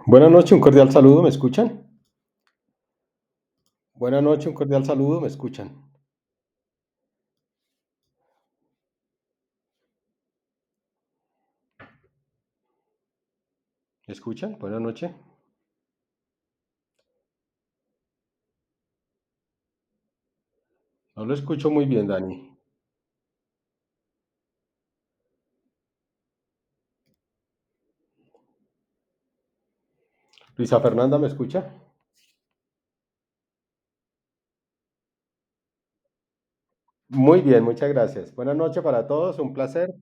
Buenas noches, un cordial saludo, ¿me escuchan? Buenas noches, un cordial saludo, ¿me escuchan? ¿Me escuchan? Buenas noches. No lo escucho muy bien, Dani. Luisa Fernanda, ¿me escucha? Muy bien, muchas gracias. Buenas noches para todos, un placer.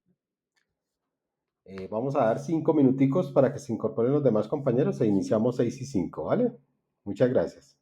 Vamos a dar 5 minuticos para que se incorporen los demás compañeros e iniciamos 6:05, ¿vale? Muchas gracias.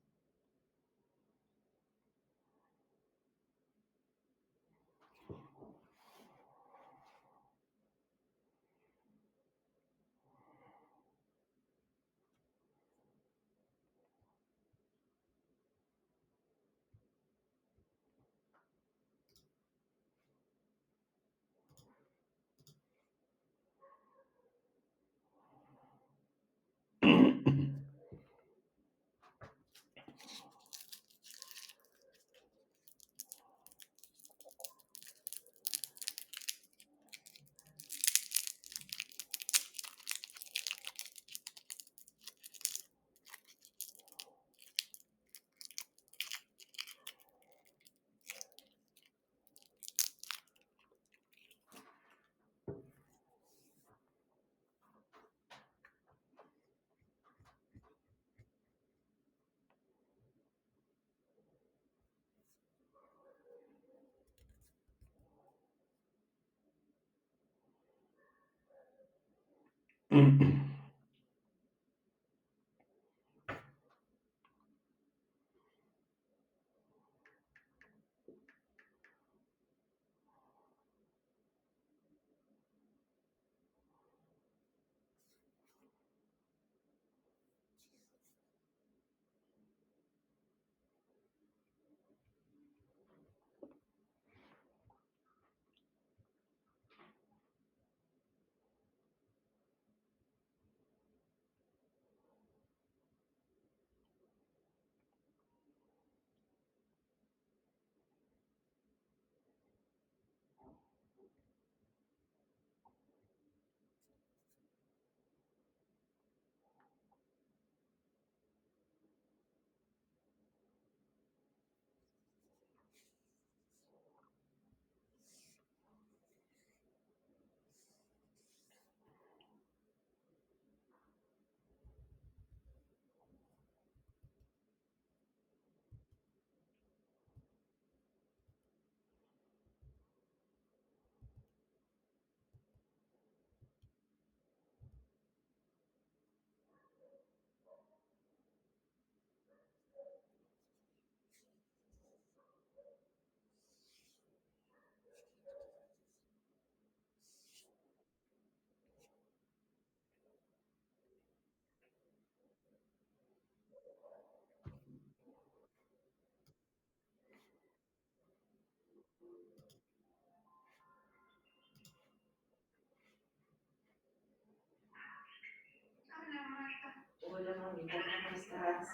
Hola, mamita, ¿cómo estás?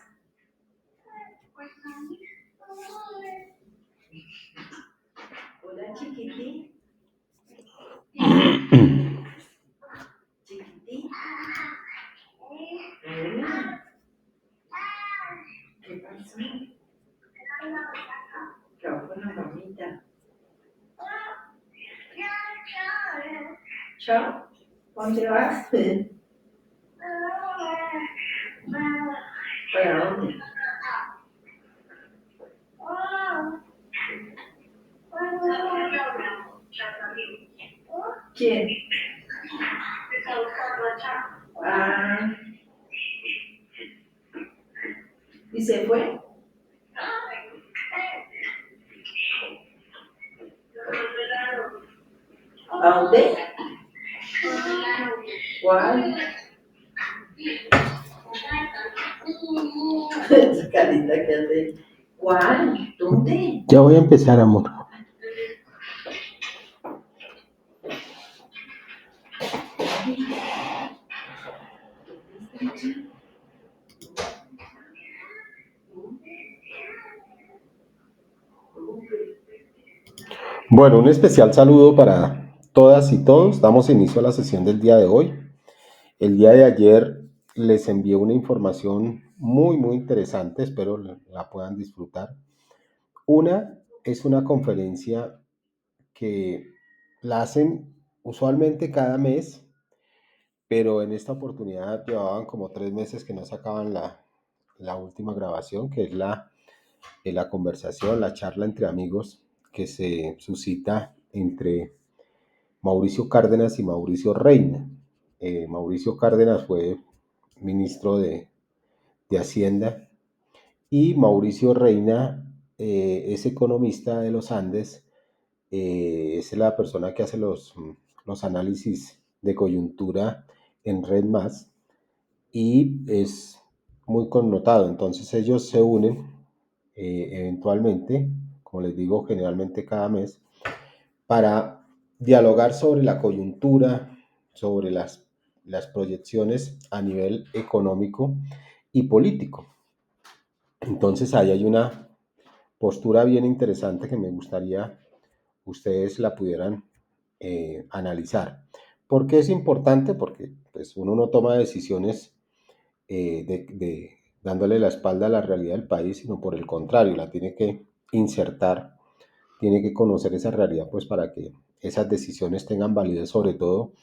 Hola, chiquitín. Chiquitín. Hola. ¿Qué pasó? ¿Qué hago con la mamita? Chao. ¿Dónde vas? ¿Para dónde? ¿Quién? Ah, ¿y se fue? ¿A dónde? ¿Cuál? Esa carita que hace. ¿Cuál? ¿Dónde? Ya voy a empezar, amor. Bueno, un especial saludo para todas y todos. Damos inicio a la sesión del día de hoy. El día de ayer les envié una información muy interesante, espero la puedan disfrutar. Una es una conferencia que la hacen usualmente cada mes, pero en esta oportunidad llevaban como 3 meses que no sacaban la última grabación, que es la conversación, la charla entre amigos que se suscita entre Mauricio Cárdenas y Mauricio Reina. Mauricio Cárdenas fue ministro de Hacienda y Mauricio Reina es economista de los Andes, es la persona que hace los análisis de coyuntura en Red Más y es muy connotado. Entonces ellos se unen eventualmente, como les digo, generalmente cada mes, para dialogar sobre la coyuntura, sobre las proyecciones a nivel económico y político. Entonces ahí hay una postura bien interesante que me gustaría ustedes la pudieran analizar. ¿Por qué es importante? Porque pues, uno no toma decisiones dándole la espalda a la realidad del país, sino por el contrario, la tiene que insertar, tiene que conocer esa realidad pues para que esas decisiones tengan validez, sobre todo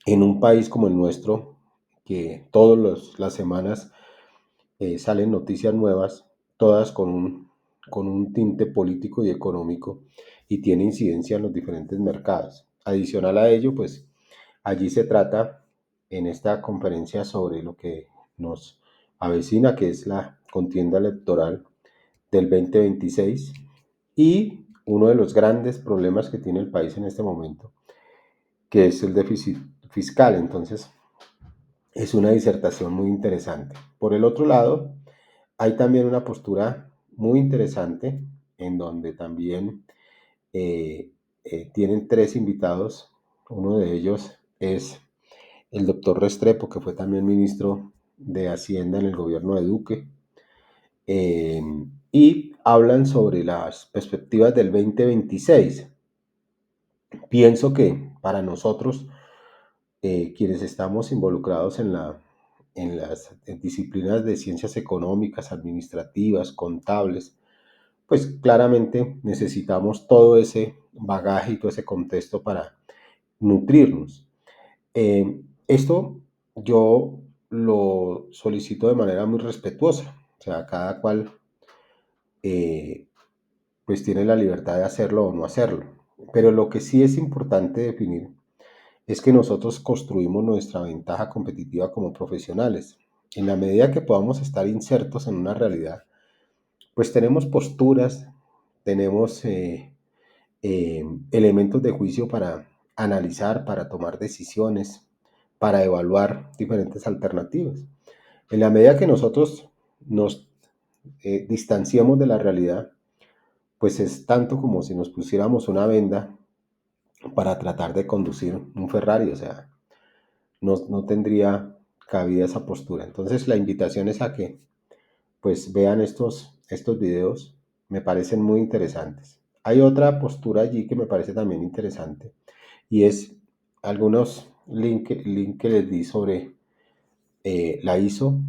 en un país como el nuestro, que todas las semanas salen noticias nuevas, todas con un tinte político y económico, y tiene incidencia en los diferentes mercados. Adicional a ello, pues allí se trata en esta conferencia sobre lo que nos avecina, que es la contienda electoral del 2026 y uno de los grandes problemas que tiene el país en este momento, que es el déficit fiscal. Entonces, es una disertación muy interesante. Por el otro lado, hay también una postura muy interesante en donde también tienen 3 invitados. Uno de ellos es el doctor Restrepo, que fue también ministro de Hacienda en el gobierno de Duque, eh, y hablan sobre las perspectivas del 2026. Pienso que para nosotros, quienes estamos involucrados en las disciplinas de ciencias económicas, administrativas, contables, pues claramente necesitamos todo ese bagaje y todo ese contexto para nutrirnos. Esto yo lo solicito de manera muy respetuosa, o sea, cada cual eh, pues tiene la libertad de hacerlo o no hacerlo. Pero lo que sí es importante definir es que nosotros construimos nuestra ventaja competitiva como profesionales. En la medida que podamos estar insertos en una realidad, pues tenemos posturas, tenemos elementos de juicio para analizar, para tomar decisiones, para evaluar diferentes alternativas. En la medida que nosotros nos distanciamos de la realidad, pues es tanto como si nos pusiéramos una venda para tratar de conducir un Ferrari, o sea, no tendría cabida esa postura. Entonces la invitación es a que pues vean estos videos, me parecen muy interesantes. Hay otra postura allí que me parece también interesante y es algunos link que les di sobre la ISO,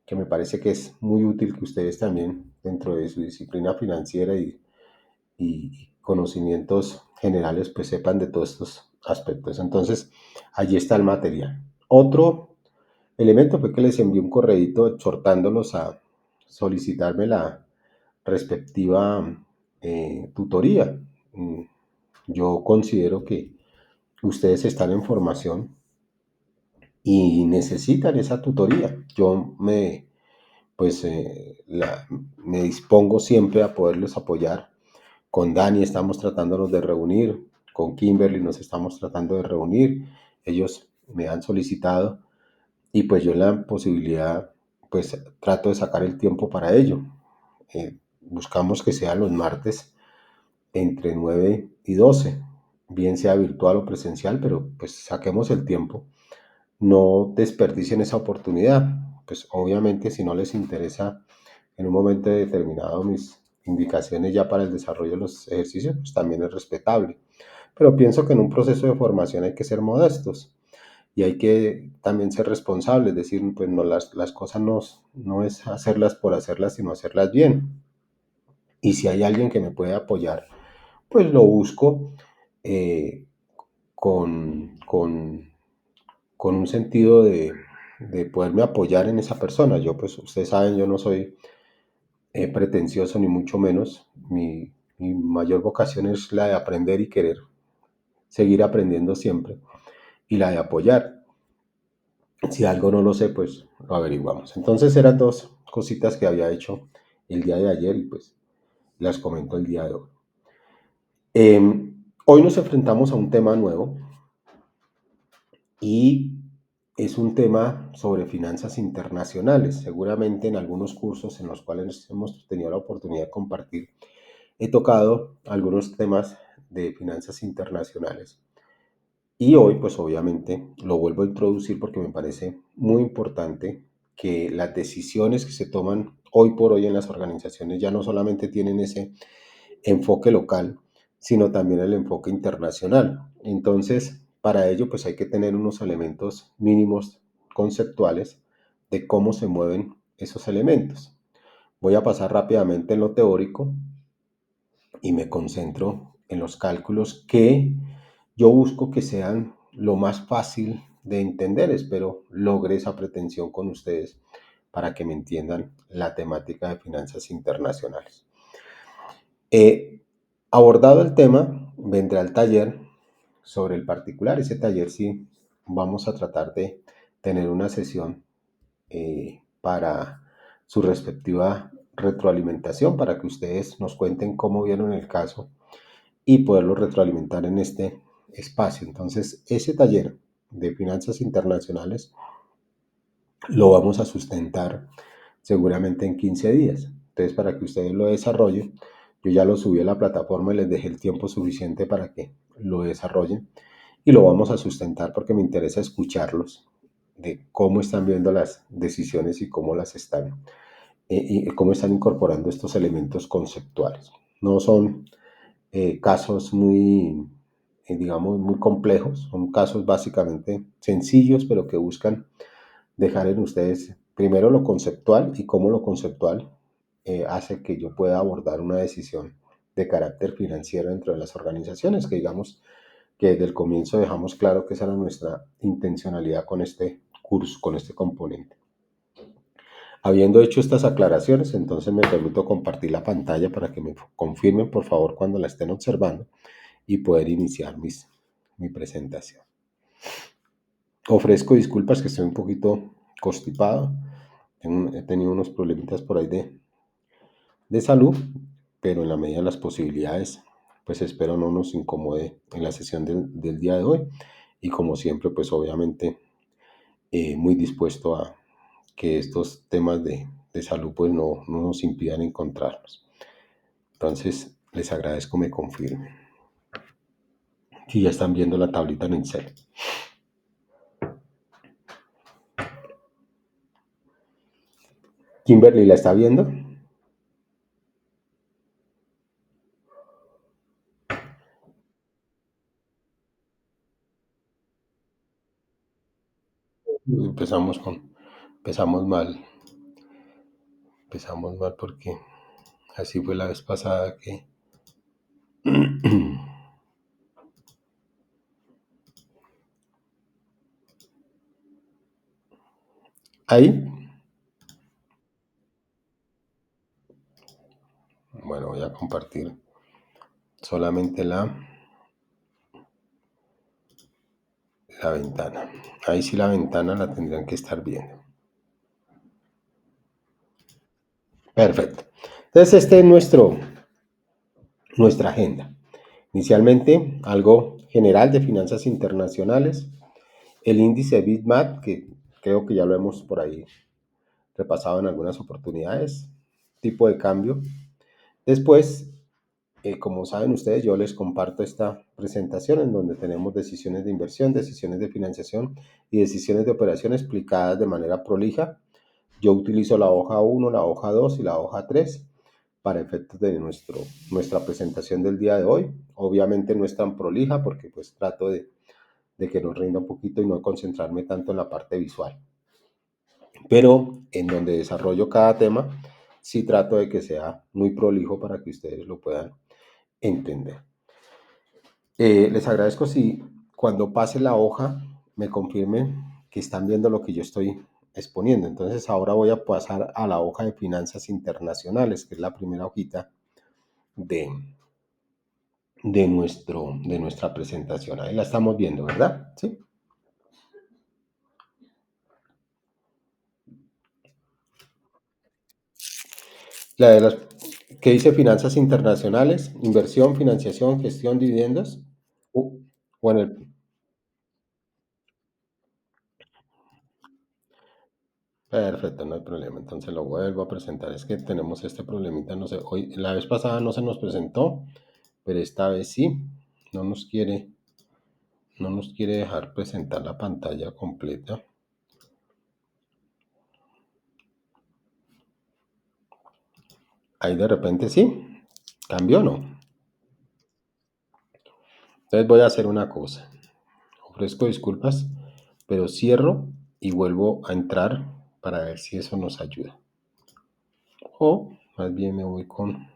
que me parece que es muy útil que ustedes también dentro de su disciplina financiera y conocimientos generales pues sepan de todos estos aspectos. Entonces, allí está el material. Otro elemento fue que les envié un correíto exhortándolos a solicitarme la respectiva tutoría. Yo considero que ustedes están en formación y necesitan esa tutoría. Pues, me dispongo siempre a poderlos apoyar. Con Dani estamos tratándonos de reunir, con Kimberly nos estamos tratando de reunir. Ellos me han solicitado y pues yo en la posibilidad, pues trato de sacar el tiempo para ello. Buscamos que sean los martes entre 9 y 12, bien sea virtual o presencial, pero pues saquemos el tiempo. No desperdicien esa oportunidad. Pues obviamente si no les interesa en un momento determinado mis indicaciones ya para el desarrollo de los ejercicios, pues también es respetable. Pero pienso que en un proceso de formación hay que ser modestos y hay que también ser responsables, es decir, pues no, las cosas no es hacerlas por hacerlas, sino hacerlas bien. Y si hay alguien que me puede apoyar, pues lo busco eh, con, con un sentido de poderme apoyar en esa persona. Yo, pues, ustedes saben, yo no soy pretencioso ni mucho menos. Mi mayor vocación es la de aprender y querer seguir aprendiendo siempre y la de apoyar. Si algo no lo sé, pues lo averiguamos. Entonces eran dos cositas que había hecho el día de ayer y pues las comento el día de hoy. Hoy nos enfrentamos a un tema nuevo y es un tema sobre finanzas internacionales. Seguramente en algunos cursos en los cuales hemos tenido la oportunidad de compartir, he tocado algunos temas de finanzas internacionales. Y hoy, pues obviamente, lo vuelvo a introducir porque me parece muy importante que las decisiones que se toman hoy por hoy en las organizaciones ya no solamente tienen ese enfoque local, sino también el enfoque internacional. Entonces, para ello, pues hay que tener unos elementos mínimos conceptuales de cómo se mueven esos elementos. Voy a pasar rápidamente en lo teórico y me concentro en los cálculos que yo busco que sean lo más fácil de entender. Espero logre esa pretensión con ustedes para que me entiendan la temática de finanzas internacionales. Abordado el tema, vendrá el taller sobre el particular. Ese taller sí vamos a tratar de tener una sesión para su respectiva retroalimentación, para que ustedes nos cuenten cómo vieron el caso y poderlo retroalimentar en este espacio. Entonces, ese taller de finanzas internacionales lo vamos a sustentar seguramente en 15 días. Entonces, para que ustedes lo desarrollen, yo ya lo subí a la plataforma y les dejé el tiempo suficiente para que lo desarrollen y lo vamos a sustentar porque me interesa escucharlos de cómo están viendo las decisiones y cómo las están y cómo están incorporando estos elementos conceptuales. No son casos muy, digamos, muy complejos, son casos básicamente sencillos, pero que buscan dejar en ustedes primero lo conceptual y cómo lo conceptual hace que yo pueda abordar una decisión de carácter financiero dentro de las organizaciones, que digamos que desde el comienzo dejamos claro que esa era nuestra intencionalidad con este curso, con este componente. Habiendo hecho estas aclaraciones, entonces me permito compartir la pantalla para que me confirmen por favor cuando la estén observando y poder iniciar mi presentación. Ofrezco disculpas que estoy un poquito constipado. He tenido unos problemitas por ahí de salud, pero en la medida de las posibilidades, pues espero no nos incomode en la sesión del día de hoy. Y como siempre, pues obviamente muy dispuesto a que estos temas de salud pues no nos impidan encontrarnos. Entonces, les agradezco me confirmen. Si ya están viendo la tablita en Excel. Kimberly, ¿la está viendo? Empezamos empezamos mal. Empezamos mal porque así fue la vez pasada que... Ahí. Bueno, voy a compartir solamente la ventana. Ahí sí la ventana la tendrían que estar viendo. Perfecto. Entonces, este es nuestra agenda. Inicialmente, algo general de finanzas internacionales, el índice BitMAP, que creo que ya lo hemos por ahí repasado en algunas oportunidades, tipo de cambio. Después, como saben ustedes, yo les comparto esta presentación en donde tenemos decisiones de inversión, decisiones de financiación y decisiones de operación explicadas de manera prolija. Yo utilizo la hoja 1, la hoja 2 y la hoja 3 para efectos de nuestra presentación del día de hoy. Obviamente no es tan prolija porque pues trato de que nos rinda un poquito y no concentrarme tanto en la parte visual. Pero en donde desarrollo cada tema, sí trato de que sea muy prolijo para que ustedes lo puedan entender. Les agradezco si cuando pase la hoja me confirmen que están viendo lo que yo estoy exponiendo. Entonces ahora voy a pasar a la hoja de finanzas internacionales, que es la primera hojita de, de nuestra presentación. Ahí la estamos viendo, ¿verdad? Sí. La de las que dice finanzas internacionales, inversión, financiación, gestión, dividendos. Uh, o en el, perfecto, no hay problema. Entonces lo vuelvo a presentar. Es que tenemos este problemita, no sé, hoy, la vez pasada no se nos presentó, pero esta vez sí. No nos quiere, no nos quiere dejar presentar la pantalla completa. Ahí de repente sí, cambió o no. Entonces voy a hacer una cosa. Ofrezco disculpas, pero cierro y vuelvo a entrar para ver si eso nos ayuda. O más bien me voy con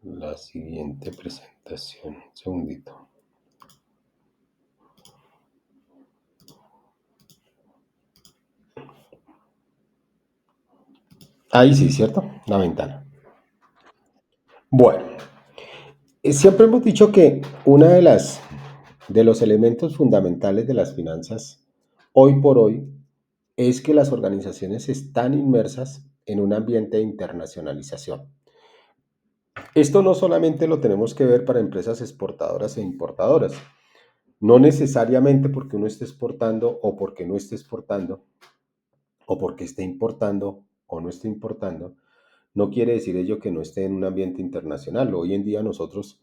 la siguiente presentación. Un segundito. Ahí sí, ¿cierto? La ventana. Bueno, siempre hemos dicho que una de los elementos fundamentales de las finanzas hoy por hoy es que las organizaciones están inmersas en un ambiente de internacionalización. Esto no solamente lo tenemos que ver para empresas exportadoras e importadoras. No necesariamente porque uno esté exportando o porque no esté exportando, o porque esté importando o no esté importando, no quiere decir ello que no esté en un ambiente internacional. Hoy en día nosotros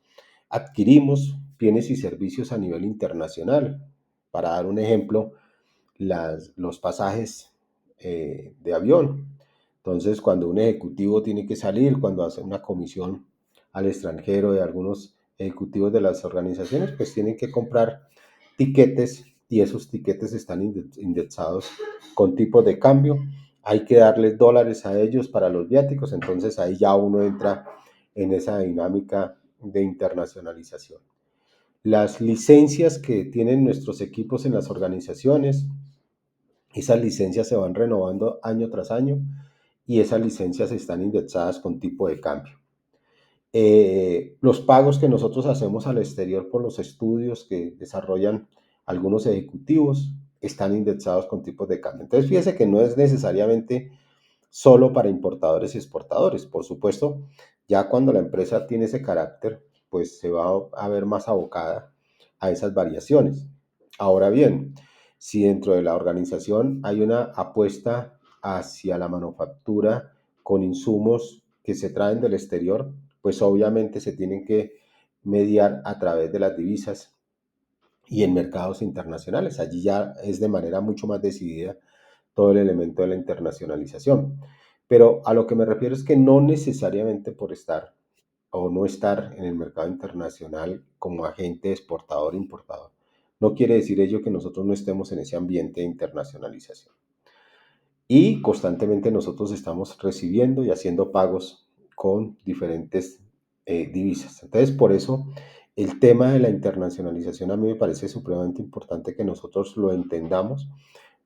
adquirimos bienes y servicios a nivel internacional. Para dar un ejemplo, los pasajes de avión. Entonces, cuando un ejecutivo tiene que salir, cuando hace una comisión al extranjero de algunos ejecutivos de las organizaciones, pues tienen que comprar tiquetes y esos tiquetes están indexados con tipos de cambio. Hay que darles dólares a ellos para los viáticos, entonces ahí ya uno entra en esa dinámica de internacionalización. Las licencias que tienen nuestros equipos en las organizaciones, esas licencias se van renovando año tras año y esas licencias están indexadas con tipo de cambio. Los pagos que nosotros hacemos al exterior por los estudios que desarrollan algunos ejecutivos están indexados con tipos de cambio. Entonces, fíjese que no es necesariamente solo para importadores y exportadores. Por supuesto, ya cuando la empresa tiene ese carácter, pues se va a ver más abocada a esas variaciones. Ahora bien, si dentro de la organización hay una apuesta hacia la manufactura con insumos que se traen del exterior, pues obviamente se tienen que mediar a través de las divisas y en mercados internacionales. Allí ya es de manera mucho más decidida todo el elemento de la internacionalización. Pero a lo que me refiero es que no necesariamente por estar o no estar en el mercado internacional como agente exportador e importador, no quiere decir ello que nosotros no estemos en ese ambiente de internacionalización. Y constantemente nosotros estamos recibiendo y haciendo pagos con diferentes divisas. Entonces, por eso el tema de la internacionalización a mí me parece supremamente importante que nosotros lo entendamos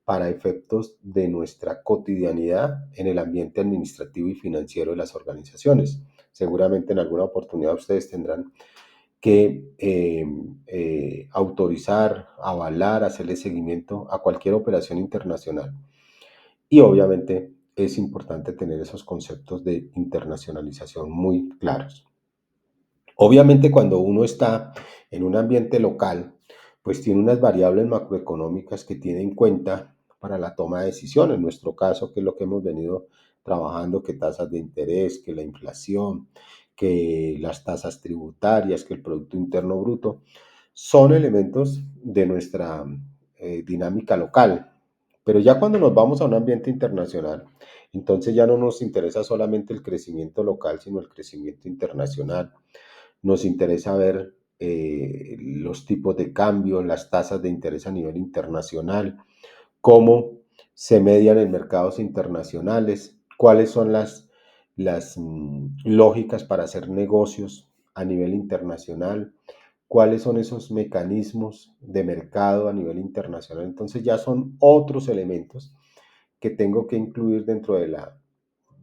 para efectos de nuestra cotidianidad en el ambiente administrativo y financiero de las organizaciones. Seguramente en alguna oportunidad ustedes tendrán que autorizar, avalar, hacerle seguimiento a cualquier operación internacional. Y obviamente es importante tener esos conceptos de internacionalización muy claros. Obviamente cuando uno está en un ambiente local, pues tiene unas variables macroeconómicas que tiene en cuenta para la toma de decisiones. En nuestro caso, que es lo que hemos venido trabajando, que tasas de interés, que la inflación, que las tasas tributarias, que el Producto Interno Bruto, son elementos de nuestra dinámica local. Pero ya cuando nos vamos a un ambiente internacional, entonces ya no nos interesa solamente el crecimiento local, sino el crecimiento internacional. Nos interesa ver los tipos de cambio, las tasas de interés a nivel internacional, cómo se median en mercados internacionales, cuáles son las lógicas para hacer negocios a nivel internacional, cuáles son esos mecanismos de mercado a nivel internacional. Entonces ya son otros elementos que tengo que incluir dentro de la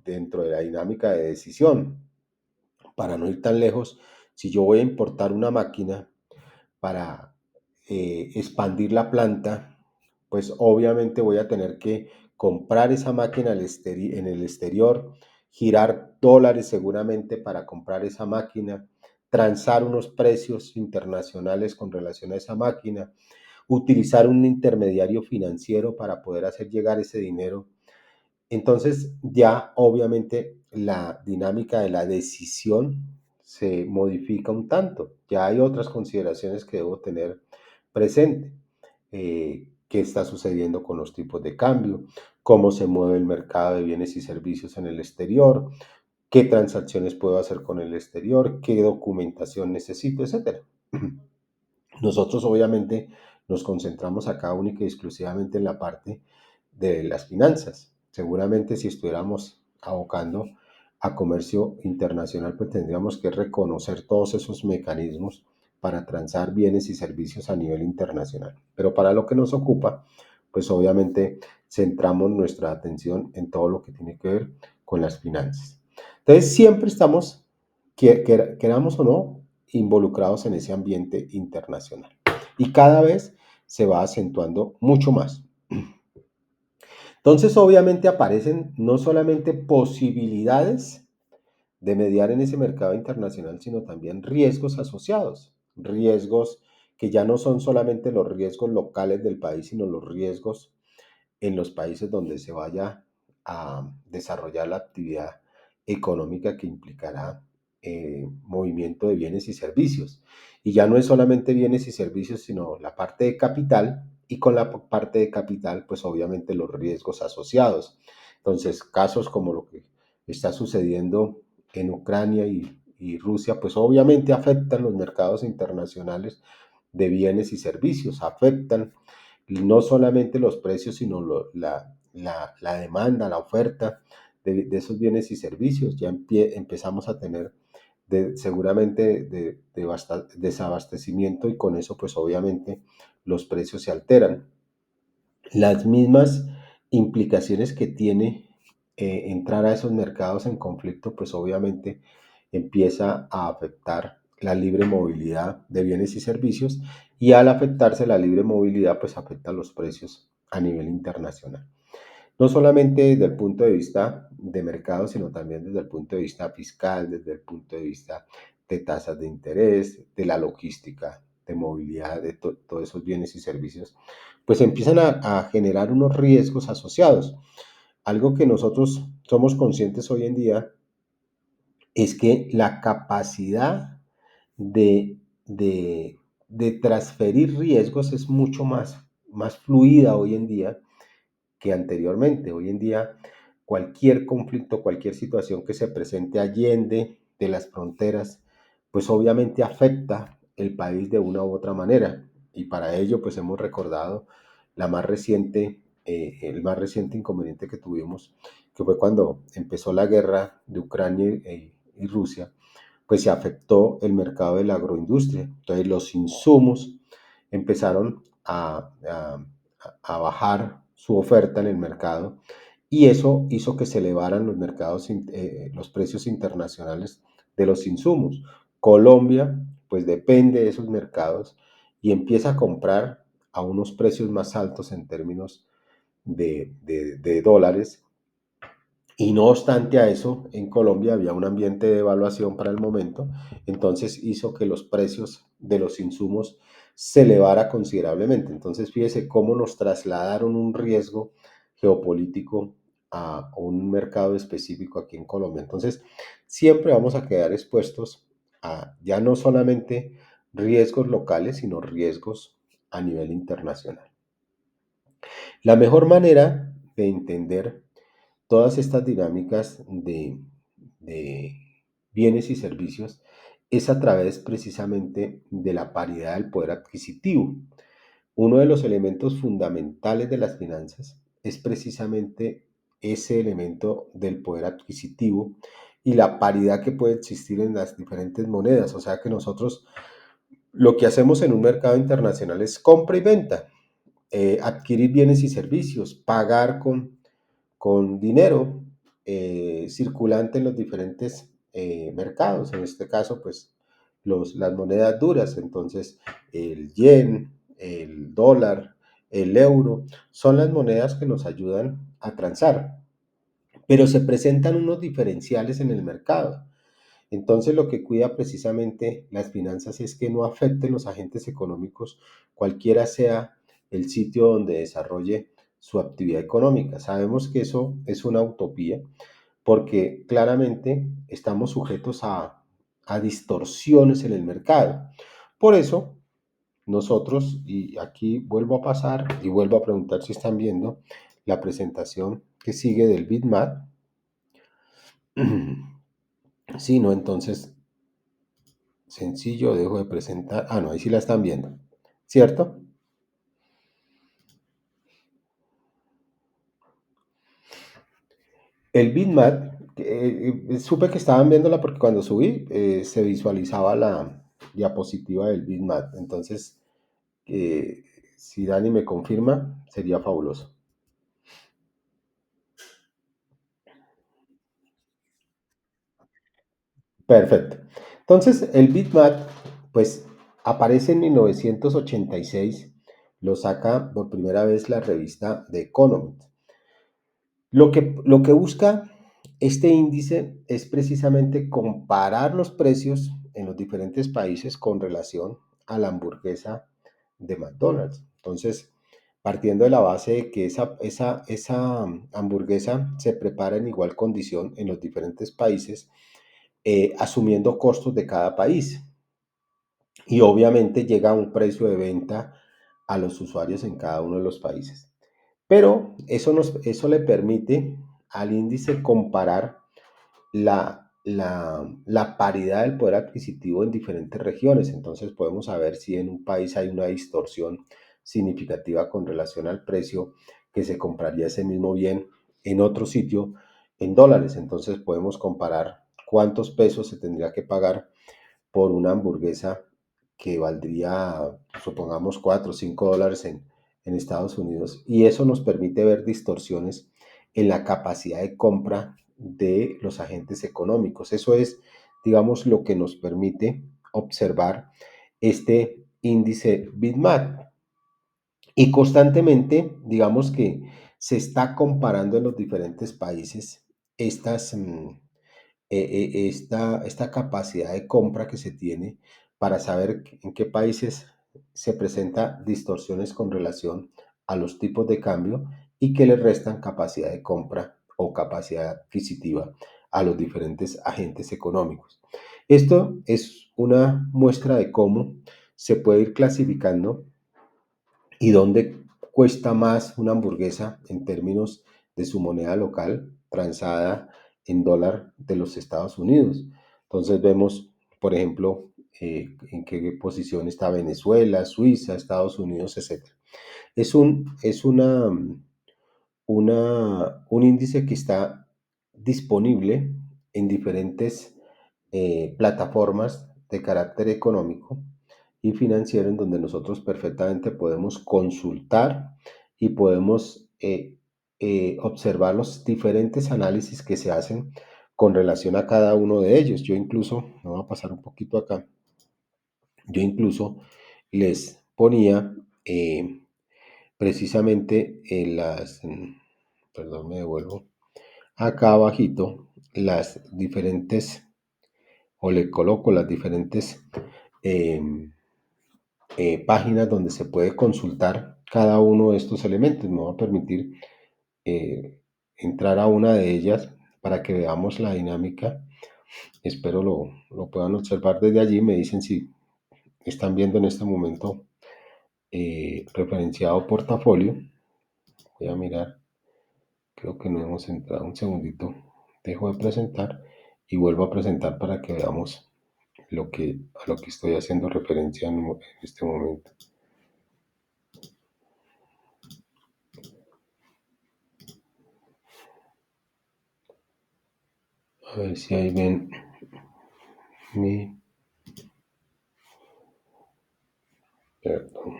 dinámica de decisión. Para no ir tan lejos, si yo voy a importar una máquina para expandir la planta, pues obviamente voy a tener que comprar esa máquina en el exterior, girar dólares seguramente para comprar esa máquina, transar unos precios internacionales con relación a esa máquina, utilizar un intermediario financiero para poder hacer llegar ese dinero. Entonces ya obviamente la dinámica de la decisión se modifica un tanto. Ya hay otras consideraciones que debo tener presente. ¿Qué está sucediendo con los tipos de cambio? ¿Cómo se mueve el mercado de bienes y servicios en el exterior? ¿Qué transacciones puedo hacer con el exterior? ¿Qué documentación necesito? Etcétera. Nosotros obviamente nos concentramos acá única y exclusivamente en la parte de las finanzas. Seguramente si estuviéramos abocando a comercio internacional, pues tendríamos que reconocer todos esos mecanismos para transar bienes y servicios a nivel internacional. Pero para lo que nos ocupa, pues obviamente centramos nuestra atención en todo lo que tiene que ver con las finanzas. Entonces siempre estamos, queramos o no, involucrados en ese ambiente internacional. Y cada vez se va acentuando mucho más. Entonces, obviamente aparecen no solamente posibilidades de mediar en ese mercado internacional, sino también riesgos asociados, riesgos que ya no son solamente los riesgos locales del país, sino los riesgos en los países donde se vaya a desarrollar la actividad económica que implicará movimiento de bienes y servicios. Y ya no es solamente bienes y servicios, sino la parte de capital y con la parte de capital, pues obviamente los riesgos asociados. Entonces, casos como lo que está sucediendo en Ucrania y Rusia, pues obviamente afectan los mercados internacionales de bienes y servicios, afectan no solamente los precios, sino la demanda, la oferta de esos bienes y servicios. Ya empezamos a tener seguramente desabastecimiento y con eso pues obviamente los precios se alteran. Las mismas implicaciones que tiene entrar a esos mercados en conflicto, pues obviamente empieza a afectar la libre movilidad de bienes y servicios y al afectarse la libre movilidad, pues afecta los precios a nivel internacional. No solamente desde el punto de vista de mercado, sino también desde el punto de vista fiscal, desde el punto de vista de tasas de interés, de la logística, de movilidad, de todos esos bienes y servicios, pues empiezan a generar unos riesgos asociados. Algo que nosotros somos conscientes hoy en día es que la capacidad de, de, de transferir riesgos es mucho más fluida hoy en día que anteriormente. Hoy en día, cualquier conflicto, cualquier situación que se presente allende de las fronteras, pues obviamente afecta el país de una u otra manera. Y para ello, pues hemos recordado el más reciente inconveniente que tuvimos, que fue cuando empezó la guerra de Ucrania y Rusia, pues se afectó el mercado de la agroindustria. Entonces los insumos empezaron a bajar su oferta en el mercado y eso hizo que se elevaran los precios internacionales de los insumos. Colombia, pues depende de esos mercados y empieza a comprar a unos precios más altos en términos de dólares y no obstante a eso, en Colombia había un ambiente de evaluación para el momento, entonces hizo que los precios de los insumos se elevara considerablemente. Entonces fíjese cómo nos trasladaron un riesgo geopolítico a un mercado específico aquí en Colombia. Entonces siempre vamos a quedar expuestos a ya no solamente riesgos locales, sino riesgos a nivel internacional. La mejor manera de entender todas estas dinámicas de bienes y servicios es a través precisamente de la paridad del poder adquisitivo. Uno de los elementos fundamentales de las finanzas es precisamente ese elemento del poder adquisitivo y la paridad que puede existir en las diferentes monedas. O sea que nosotros lo que hacemos en un mercado internacional es compra y venta, adquirir bienes y servicios, pagar con dinero circulante en los diferentes mercados. En este caso, pues las monedas duras, entonces el yen, el dólar, el euro, son las monedas que nos ayudan a transar, pero se presentan unos diferenciales en el mercado. Entonces, lo que cuida precisamente las finanzas es que no afecten los agentes económicos, cualquiera sea el sitio donde desarrolle su actividad económica. Sabemos que eso es una utopía porque claramente estamos sujetos a distorsiones en el mercado. Por eso, nosotros, y aquí vuelvo a pasar y vuelvo a preguntar si están viendo la presentación que sigue del Bitmap. Sí, no, entonces sencillo, dejo de presentar. Ah, no, ahí sí la están viendo, ¿cierto? El bitmap, supe que estaban viéndola porque cuando subí se visualizaba la diapositiva del bitmap. Entonces, eh, si Dani me confirma, sería fabuloso. Perfecto. Entonces, el bitmap, pues, aparece en 1986, lo saca por primera vez la revista The Economist. Lo que busca este índice es precisamente comparar los precios en los diferentes países con relación a la hamburguesa de McDonald's. Entonces, partiendo de la base de que esa hamburguesa se prepara en igual condición en los diferentes países, asumiendo costos de cada país. Y obviamente llega a un precio de venta a los usuarios en cada uno de los países. Pero eso le permite al índice comparar la paridad del poder adquisitivo en diferentes regiones. Entonces podemos saber si en un país hay una distorsión significativa con relación al precio que se compraría ese mismo bien en otro sitio en dólares. Entonces podemos comparar cuántos pesos se tendría que pagar por una hamburguesa que valdría, supongamos, 4 o 5 dólares en Estados Unidos. Y eso nos permite ver distorsiones en la capacidad de compra de los agentes económicos. Eso es, digamos, lo que nos permite observar este índice Bitmap. Y constantemente, digamos que se está comparando en los diferentes países estas, esta capacidad de compra que se tiene para saber en qué países se presentan distorsiones con relación a los tipos de cambio y que le restan capacidad de compra o capacidad adquisitiva a los diferentes agentes económicos. Esto es una muestra de cómo se puede ir clasificando y dónde cuesta más una hamburguesa en términos de su moneda local transada en dólar de los Estados Unidos. Entonces vemos, por ejemplo, en qué posición está Venezuela, Suiza, Estados Unidos, etc. Es un índice que está disponible en diferentes plataformas de carácter económico y financiero en donde nosotros perfectamente podemos consultar y podemos observar los diferentes análisis que se hacen con relación a cada uno de ellos. Yo incluso, me voy a pasar un poquito acá, yo incluso les ponía precisamente perdón, me devuelvo, acá abajito las diferentes, o le coloco las diferentes eh, páginas donde se puede consultar cada uno de estos elementos. Me va a permitir eh, entrar a una de ellas para que veamos la dinámica. Espero lo puedan observar desde allí. Me dicen si están viendo en este momento referenciado portafolio. Voy a mirar, creo que no hemos entrado. Un segundito, dejo de presentar y vuelvo a presentar para que veamos a lo que estoy haciendo referencia en este momento. A ver si ahí ven mi... Perdón.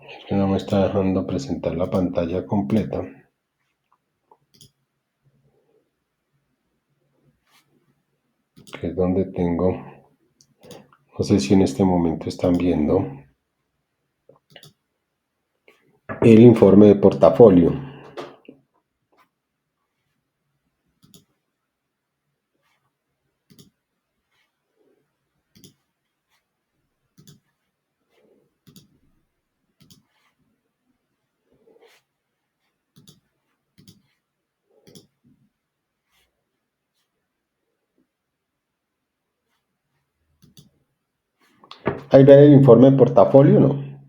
Es que no me está dejando presentar la pantalla completa, que es donde tengo, no sé si en este momento están viendo el informe de portafolio. Ahí ven el informe de portafolio, ¿no?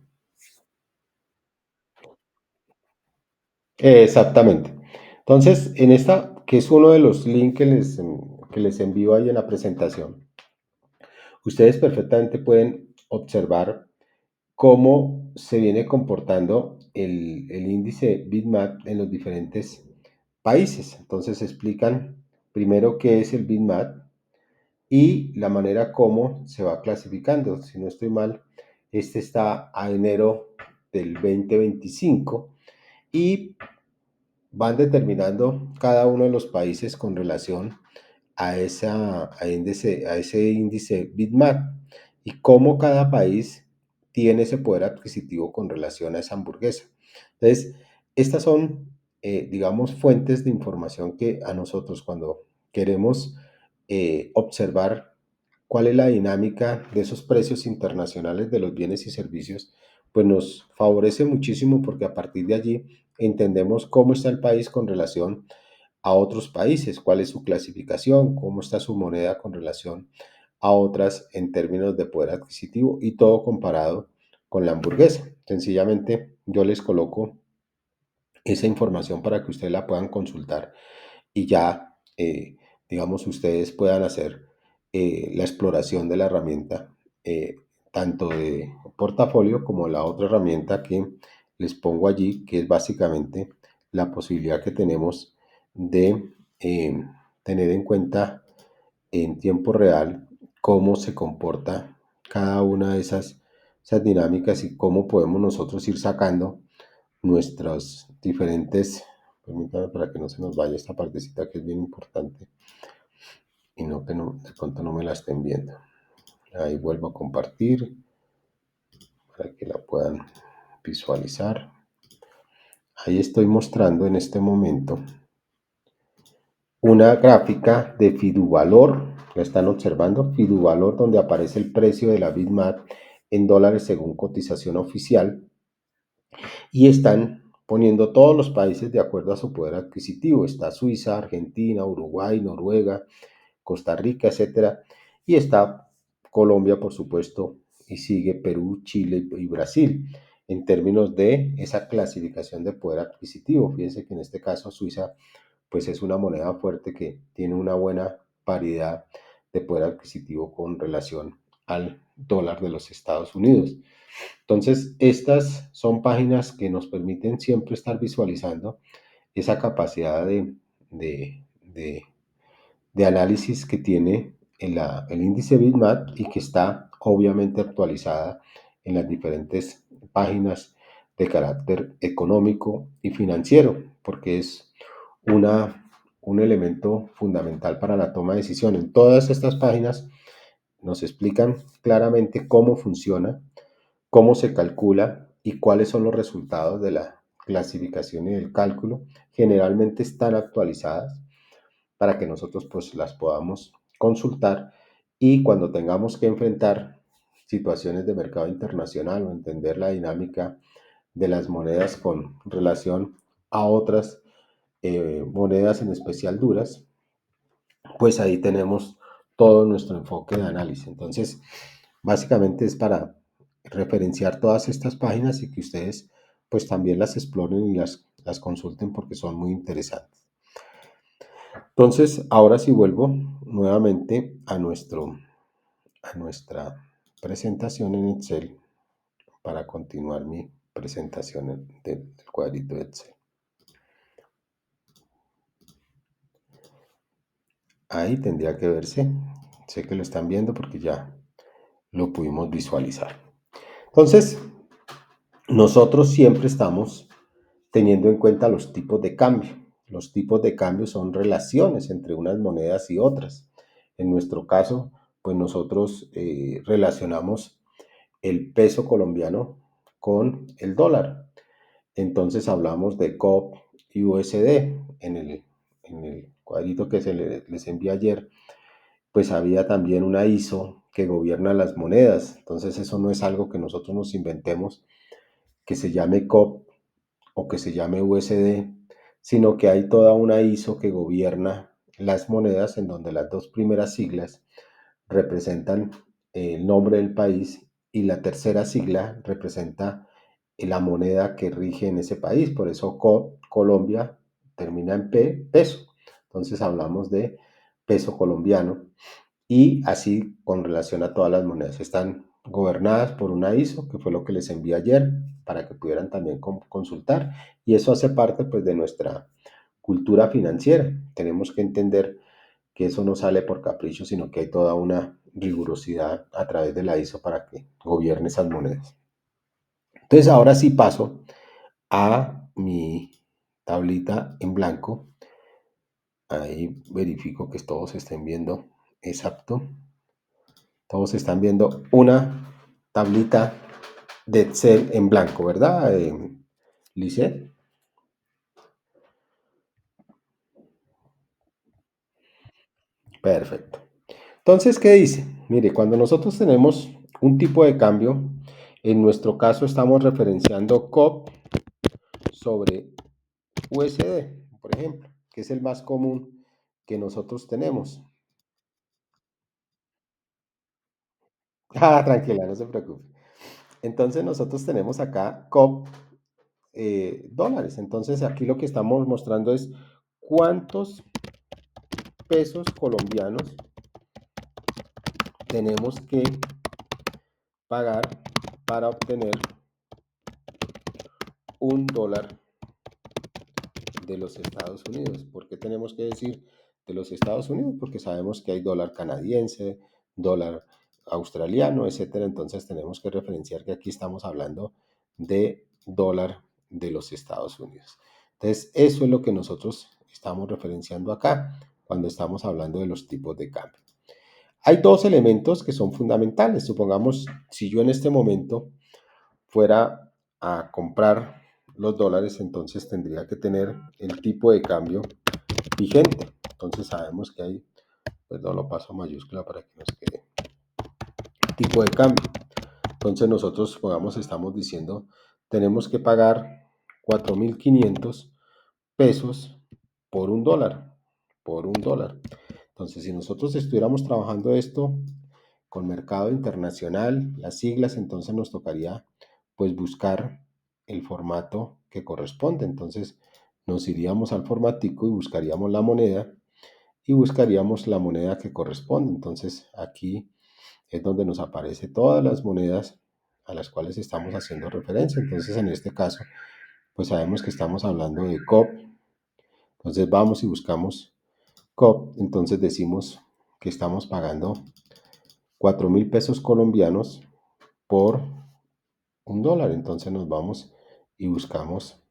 Exactamente. Entonces, en esta, que es uno de los links que les envío ahí en la presentación, ustedes perfectamente pueden observar cómo se viene comportando el índice Bitmap en los diferentes países. Entonces explican primero qué es el Bitmap y la manera como se va clasificando. Si no estoy mal, este está a enero del 2025 y van determinando cada uno de los países con relación a ese índice Bitmap y cómo cada país tiene ese poder adquisitivo con relación a esa hamburguesa. Entonces, estas son, digamos, fuentes de información que a nosotros cuando queremos observar cuál es la dinámica de esos precios internacionales de los bienes y servicios, pues nos favorece muchísimo porque a partir de allí entendemos cómo está el país con relación a otros países, cuál es su clasificación, cómo está su moneda con relación a otras en términos de poder adquisitivo y todo comparado con la hamburguesa. Sencillamente yo les coloco esa información para que ustedes la puedan consultar y ya, digamos, ustedes puedan hacer la exploración de la herramienta, tanto de portafolio como la otra herramienta que les pongo allí, que es básicamente la posibilidad que tenemos de tener en cuenta en tiempo real cómo se comporta cada una de esas dinámicas y cómo podemos nosotros ir sacando nuestros diferentes, permítame para que no se nos vaya esta partecita que es bien importante y no que no, de pronto no me la estén viendo. Ahí vuelvo a compartir para que la puedan visualizar. Ahí estoy mostrando en este momento una gráfica de Fiduvalor, la están observando, Fiduvalor donde aparece el precio de la Bitmap en dólares según cotización oficial y están poniendo todos los países de acuerdo a su poder adquisitivo. Está Suiza, Argentina, Uruguay, Noruega, Costa Rica, etcétera. Y está Colombia, por supuesto, y sigue Perú, Chile y Brasil en términos de esa clasificación de poder adquisitivo. Fíjense que en este caso Suiza pues es una moneda fuerte que tiene una buena paridad de poder adquisitivo con relación al dólar de los Estados Unidos. Entonces, estas son páginas que nos permiten siempre estar visualizando esa capacidad de, de, de análisis que tiene el índice Bitmap y que está obviamente actualizada en las diferentes páginas de carácter económico y financiero, porque es un elemento fundamental para la toma de decisión. En todas estas páginas nos explican claramente cómo funciona, cómo se calcula y cuáles son los resultados de la clasificación y del cálculo. Generalmente están actualizadas para que nosotros pues las podamos consultar y cuando tengamos que enfrentar situaciones de mercado internacional o entender la dinámica de las monedas con relación a otras monedas, en especial duras, pues ahí tenemos todo nuestro enfoque de análisis. Entonces, básicamente es para referenciar todas estas páginas y que ustedes pues también las exploren y las consulten porque son muy interesantes. Entonces, ahora sí vuelvo nuevamente a nuestra presentación en Excel para continuar mi presentación del cuadrito de Excel. Ahí tendría que verse. Sé que lo están viendo porque ya lo pudimos visualizar. Entonces, nosotros siempre estamos teniendo en cuenta los tipos de cambio. Los tipos de cambio son relaciones entre unas monedas y otras. En nuestro caso, pues nosotros relacionamos el peso colombiano con el dólar. Entonces hablamos de COP y USD. En el cuadrito que les envié ayer, pues había también una ISO que gobierna las monedas. Entonces eso no es algo que nosotros nos inventemos, que se llame COP o que se llame USD, sino que hay toda una ISO que gobierna las monedas en donde las dos primeras siglas representan el nombre del país y la tercera sigla representa la moneda que rige en ese país. Por eso Colombia termina en P, peso. Entonces hablamos de peso colombiano y así con relación a todas las monedas. Están gobernadas por una ISO, que fue lo que les envié ayer, para que pudieran también consultar. Y eso hace parte pues de nuestra cultura financiera. Tenemos que entender que eso no sale por capricho, sino que hay toda una rigurosidad a través de la ISO para que gobierne esas monedas. Entonces ahora sí paso a mi tablita en blanco. Ahí verifico que todos estén viendo exacto. Todos están viendo una tablita de Excel en blanco, ¿verdad, Lice? Perfecto. Entonces, ¿qué dice? Mire, cuando nosotros tenemos un tipo de cambio, en nuestro caso estamos referenciando COP sobre USD, por ejemplo, que es el más común que nosotros tenemos. Ah, tranquila, no se preocupe. Entonces nosotros tenemos acá COP dólares. Entonces aquí lo que estamos mostrando es cuántos pesos colombianos tenemos que pagar para obtener $1 de los Estados Unidos. ¿Por qué tenemos que decir de los Estados Unidos? Porque sabemos que hay dólar canadiense, dólar australiano, etcétera. Entonces tenemos que referenciar que aquí estamos hablando de dólar de los Estados Unidos. Entonces, eso es lo que nosotros estamos referenciando acá cuando estamos hablando de los tipos de cambio. Hay dos elementos que son fundamentales. Supongamos, si yo en este momento fuera a comprar los dólares, entonces tendría que tener el tipo de cambio vigente. Entonces sabemos que hay, perdón, lo paso a mayúscula para que nos quede tipo de cambio. Entonces nosotros, supongamos, estamos diciendo, tenemos que pagar 4.500 pesos por $1. Entonces, si nosotros estuviéramos trabajando esto con mercado internacional, las siglas, entonces nos tocaría pues buscar el formato que corresponde. Entonces nos iríamos al formatico y buscaríamos la moneda que corresponde. Entonces aquí es donde nos aparece todas las monedas a las cuales estamos haciendo referencia. Entonces en este caso pues sabemos que estamos hablando de COP. Entonces vamos y buscamos COP. Entonces decimos que estamos pagando 4.000 pesos colombianos por $1. Entonces nos vamos y buscamos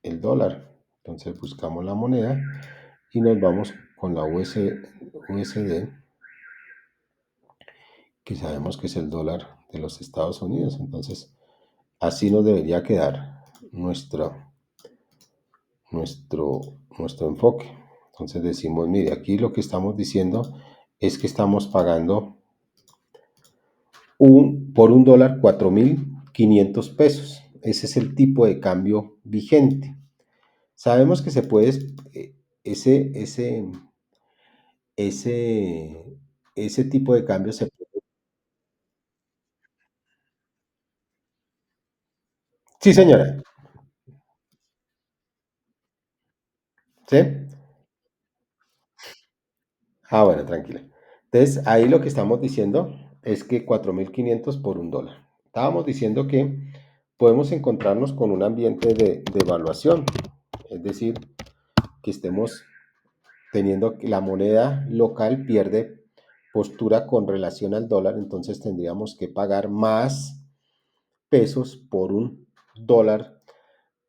el dólar. Entonces buscamos la moneda y nos vamos con la USD, que sabemos que es el dólar de los Estados Unidos. Entonces así nos debería quedar nuestro, nuestro enfoque. Entonces decimos, mire, aquí lo que estamos diciendo es que estamos pagando por un dólar 4.500 pesos. Ese es el tipo de cambio vigente. Sabemos que se puede, ese, ese, ese, ese tipo de cambio se puede. Sí, señora. ¿Sí? Ah, bueno, tranquila. Entonces, ahí lo que estamos diciendo es que 4.500 por un dólar. Estábamos diciendo que podemos encontrarnos con un ambiente de evaluación, es decir, que estemos teniendo que la moneda local pierde postura con relación al dólar, entonces tendríamos que pagar más pesos por un dólar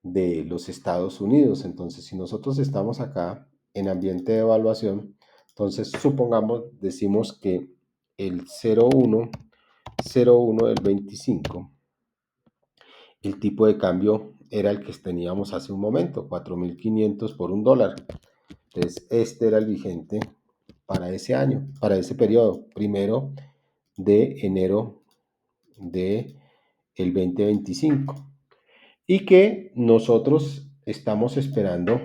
de los Estados Unidos. Entonces, si nosotros estamos acá en ambiente de evaluación, entonces supongamos, decimos que el 0,1 del 25, el tipo de cambio era el que teníamos hace un momento, 4.500 por un dólar. Entonces, este era el vigente para ese año, para ese periodo, 1 de enero de el 2025. Y que nosotros estamos esperando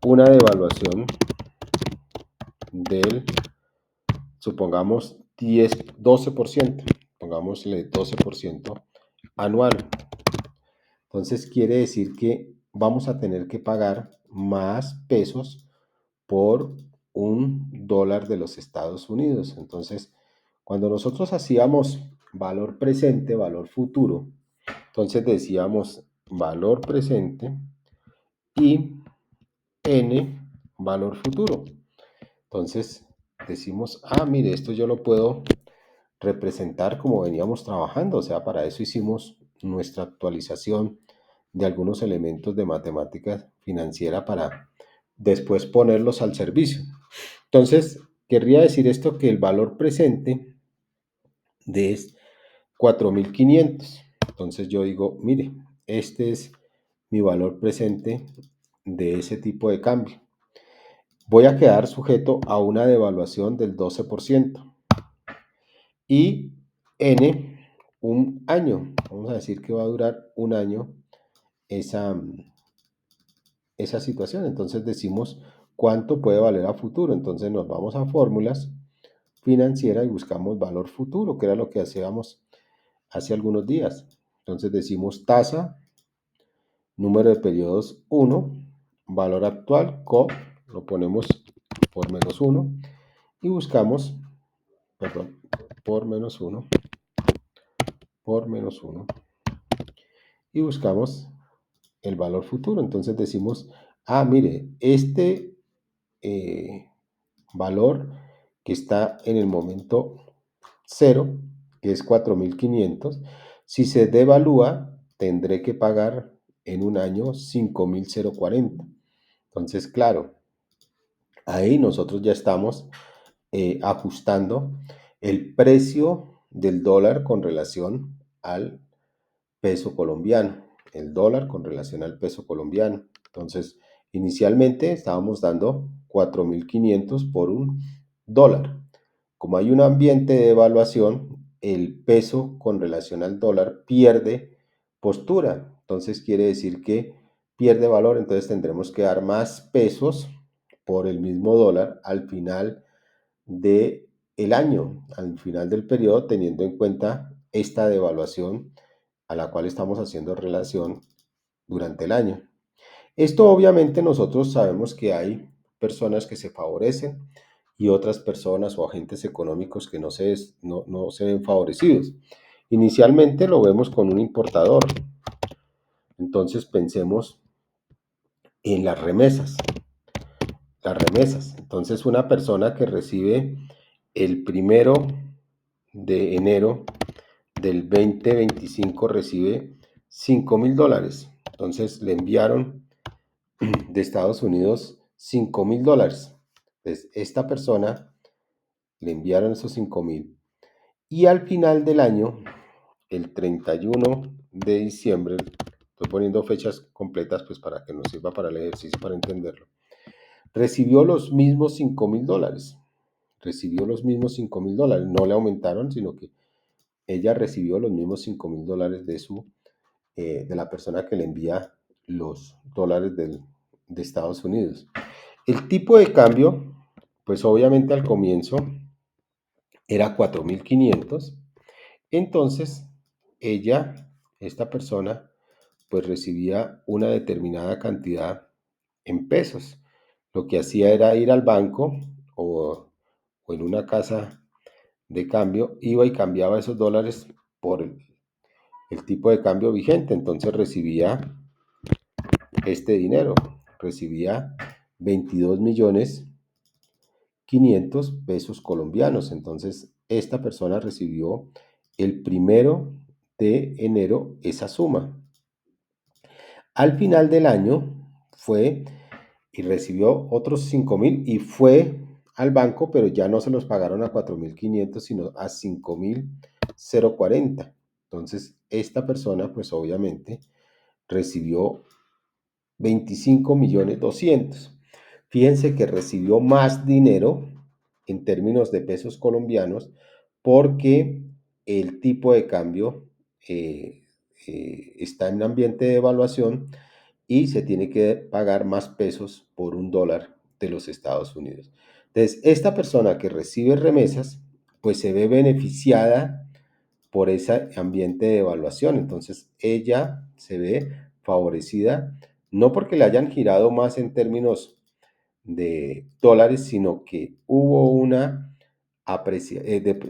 una devaluación del, supongamos, 12%, pongámosle 12% anual. Entonces quiere decir que vamos a tener que pagar más pesos por un dólar de los Estados Unidos. Entonces, cuando nosotros hacíamos valor presente, valor futuro, entonces decíamos valor presente y n valor futuro. Entonces decimos, mire, esto yo lo puedo representar como veníamos trabajando, o sea, para eso hicimos nuestra actualización de algunos elementos de matemática financiera para después ponerlos al servicio. Entonces, querría decir esto que el valor presente de 4.500. Entonces yo digo, mire, este es mi valor presente de ese tipo de cambio. Voy a quedar sujeto a una devaluación del 12% y n un año. Vamos a decir que va a durar un año esa, esa situación. Entonces decimos cuánto puede valer a futuro. Entonces nos vamos a fórmulas financieras y buscamos valor futuro, que era lo que hacíamos hace algunos días. Entonces decimos tasa, número de periodos 1, valor actual, CO, lo ponemos por menos 1 y buscamos, perdón, por menos 1, por menos 1 y buscamos el valor futuro. Entonces decimos, mire, este valor que está en el momento 0, que es 4.500, si se devalúa, tendré que pagar en un año 5.040. Entonces, claro, ahí nosotros ya estamos ajustando el precio del dólar con relación al peso colombiano, el dólar con relación al peso colombiano. Entonces, inicialmente estábamos dando 4.500 por un dólar. Como hay un ambiente de evaluación, el peso con relación al dólar pierde postura. Entonces quiere decir que pierde valor, entonces tendremos que dar más pesos por el mismo dólar al final de el año, al final del periodo, teniendo en cuenta esta devaluación a la cual estamos haciendo relación durante el año. Esto obviamente nosotros sabemos que hay personas que se favorecen y otras personas o agentes económicos que no se ven favorecidos. Inicialmente lo vemos con un importador, entonces pensemos en las remesas. Las remesas. Entonces una persona que recibe el 1 de enero del 2025 recibe $5.000. Entonces le enviaron de Estados Unidos $5.000. Entonces esta persona le enviaron esos 5.000 y al final del año, el 31 de diciembre, estoy poniendo fechas completas pues para que nos sirva para el ejercicio, para entenderlo, recibió los mismos $5.000. recibió los mismos $5,000. No le aumentaron, sino que ella recibió los mismos $5,000 de la persona que le envía los dólares de Estados Unidos. El tipo de cambio, pues obviamente al comienzo era 4,500. Entonces, esta persona, pues recibía una determinada cantidad en pesos. Lo que hacía era ir al banco o en una casa de cambio, iba y cambiaba esos dólares por el tipo de cambio vigente. Entonces recibía este dinero, recibía 22,500,000 pesos colombianos. Entonces, esta persona recibió el 1 de enero esa suma. Al final del año fue y recibió otros 5,000 y fue al banco, pero ya no se los pagaron a 4,500, sino a 5,040. Entonces, esta persona, pues obviamente, recibió 25,200,000. Fíjense que recibió más dinero en términos de pesos colombianos porque el tipo de cambio está en un ambiente de evaluación y se tiene que pagar más pesos por un dólar de los Estados Unidos. Entonces, esta persona que recibe remesas, pues se ve beneficiada por ese ambiente de evaluación. Entonces, ella se ve favorecida, no porque le hayan girado más en términos de dólares, sino que hubo una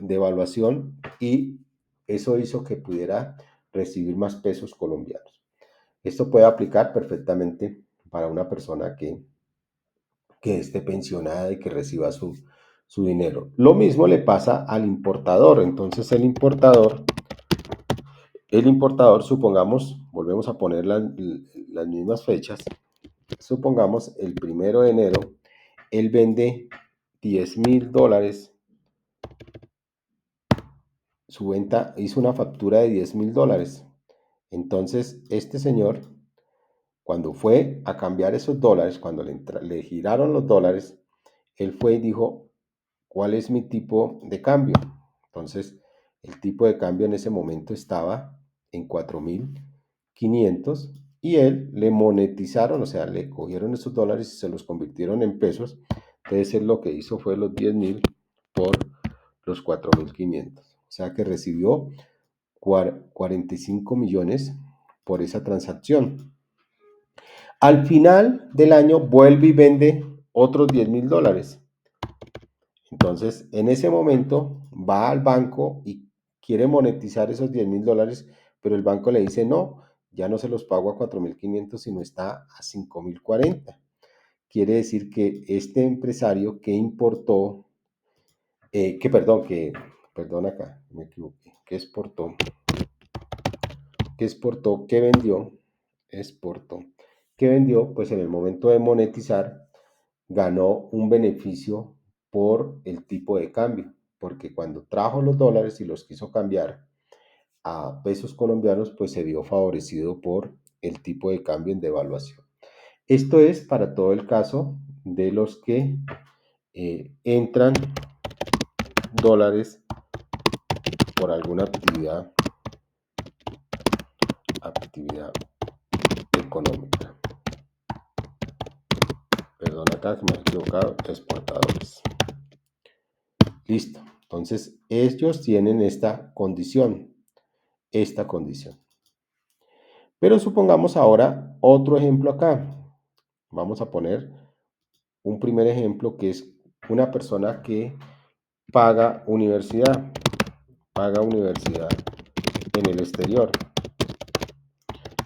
devaluación y eso hizo que pudiera recibir más pesos colombianos. Esto puede aplicar perfectamente para una persona que esté pensionada y que reciba su dinero. Lo mismo le pasa al importador. Entonces el importador, supongamos, volvemos a poner las mismas fechas, supongamos el 1 de enero, él vende $10,000, su venta hizo una factura de $10,000. Entonces, este señor, cuando fue a cambiar esos dólares, cuando le giraron los dólares, él fue y dijo, ¿cuál es mi tipo de cambio? Entonces, el tipo de cambio en ese momento estaba en 4,500 y él le monetizaron, o sea, le cogieron esos dólares y se los convirtieron en pesos. Entonces, él lo que hizo fue los 10,000 por los 4,500. O sea, que recibió 45 millones por esa transacción. Al final del año vuelve y vende otros $10,000. Entonces, en ese momento va al banco y quiere monetizar esos $10,000, pero el banco le dice no, ya no se los pago a 4,500, sino está a 5,040. Quiere decir que este empresario que importó, perdón acá, me equivoqué, que vendió, exportó, que vendió, pues en el momento de monetizar ganó un beneficio por el tipo de cambio, porque cuando trajo los dólares y los quiso cambiar a pesos colombianos, pues se vio favorecido por el tipo de cambio en devaluación. Esto es para todo el caso de los que entran dólares por alguna actividad económica. Perdón acá que me he equivocado, exportadores. Listo. Entonces, ellos tienen esta condición. Pero supongamos ahora otro ejemplo acá. Vamos a poner un primer ejemplo que es una persona que paga universidad en el exterior.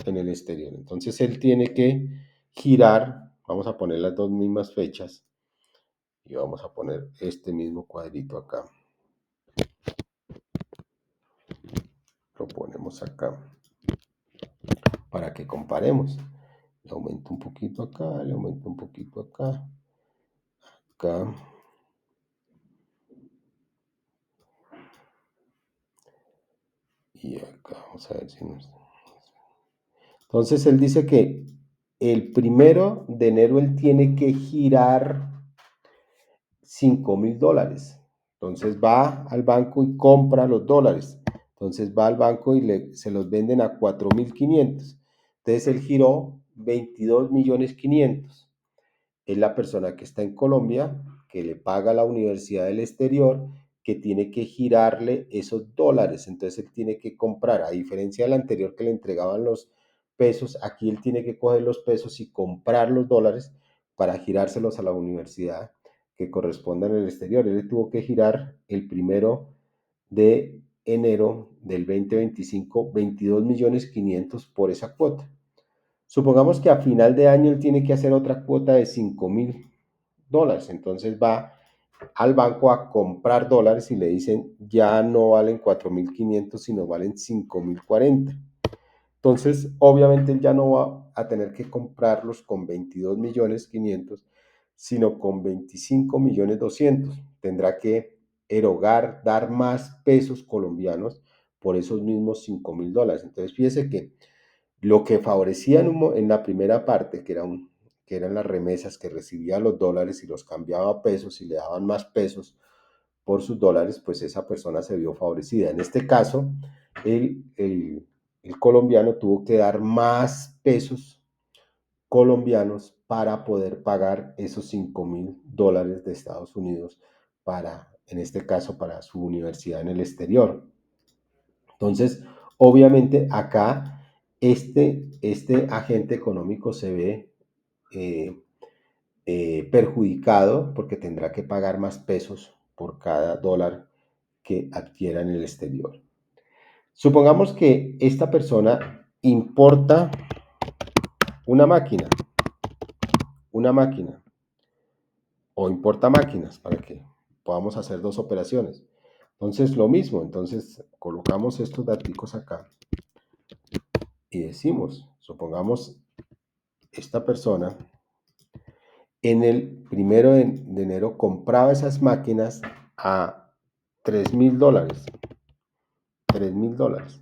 Entonces él tiene que girar, vamos a poner las dos mismas fechas y vamos a poner este mismo cuadrito acá. Lo ponemos acá para que comparemos. Le aumento un poquito acá, le aumento un poquito acá, acá. Y acá, vamos a ver si nos... Entonces él dice que el 1 de enero él tiene que girar $5,000. Entonces va al banco y compra los dólares. Entonces va al banco y se los venden a 4,500. Entonces él giró 22,500,000. Es la persona que está en Colombia, que le paga a la universidad del exterior, que tiene que girarle esos dólares. Entonces él tiene que comprar, a diferencia del anterior que le entregaban los pesos, aquí él tiene que coger los pesos y comprar los dólares para girárselos a la universidad que corresponda en el exterior. Él tuvo que girar el 1 de enero del 2025 22,500,000 por esa cuota. Supongamos que a final de año él tiene que hacer otra cuota de $5,000. Entonces va al banco a comprar dólares y le dicen ya no valen 4,500, sino valen 5,040. Entonces, obviamente él ya no va a tener que comprarlos con 22,500,000, sino con 25,200,000. Tendrá que erogar, dar más pesos colombianos por esos mismos $5,000. Entonces, fíjese que lo que favorecía en la primera parte, que eran las remesas, que recibía los dólares y los cambiaba a pesos y le daban más pesos por sus dólares, pues esa persona se vio favorecida. En este caso, el, el, el colombiano tuvo que dar más pesos colombianos para poder pagar esos $5,000 de Estados Unidos para, en este caso, para su universidad en el exterior. Entonces, obviamente acá este agente económico se ve eh, perjudicado porque tendrá que pagar más pesos por cada dólar que adquiera en el exterior. Supongamos que esta persona importa una máquina, una máquina, o importa máquinas para que podamos hacer dos operaciones. Entonces, lo mismo, entonces colocamos estos datos acá y decimos, supongamos, esta persona en el 1 de enero compraba esas máquinas a $3,000. $3,000.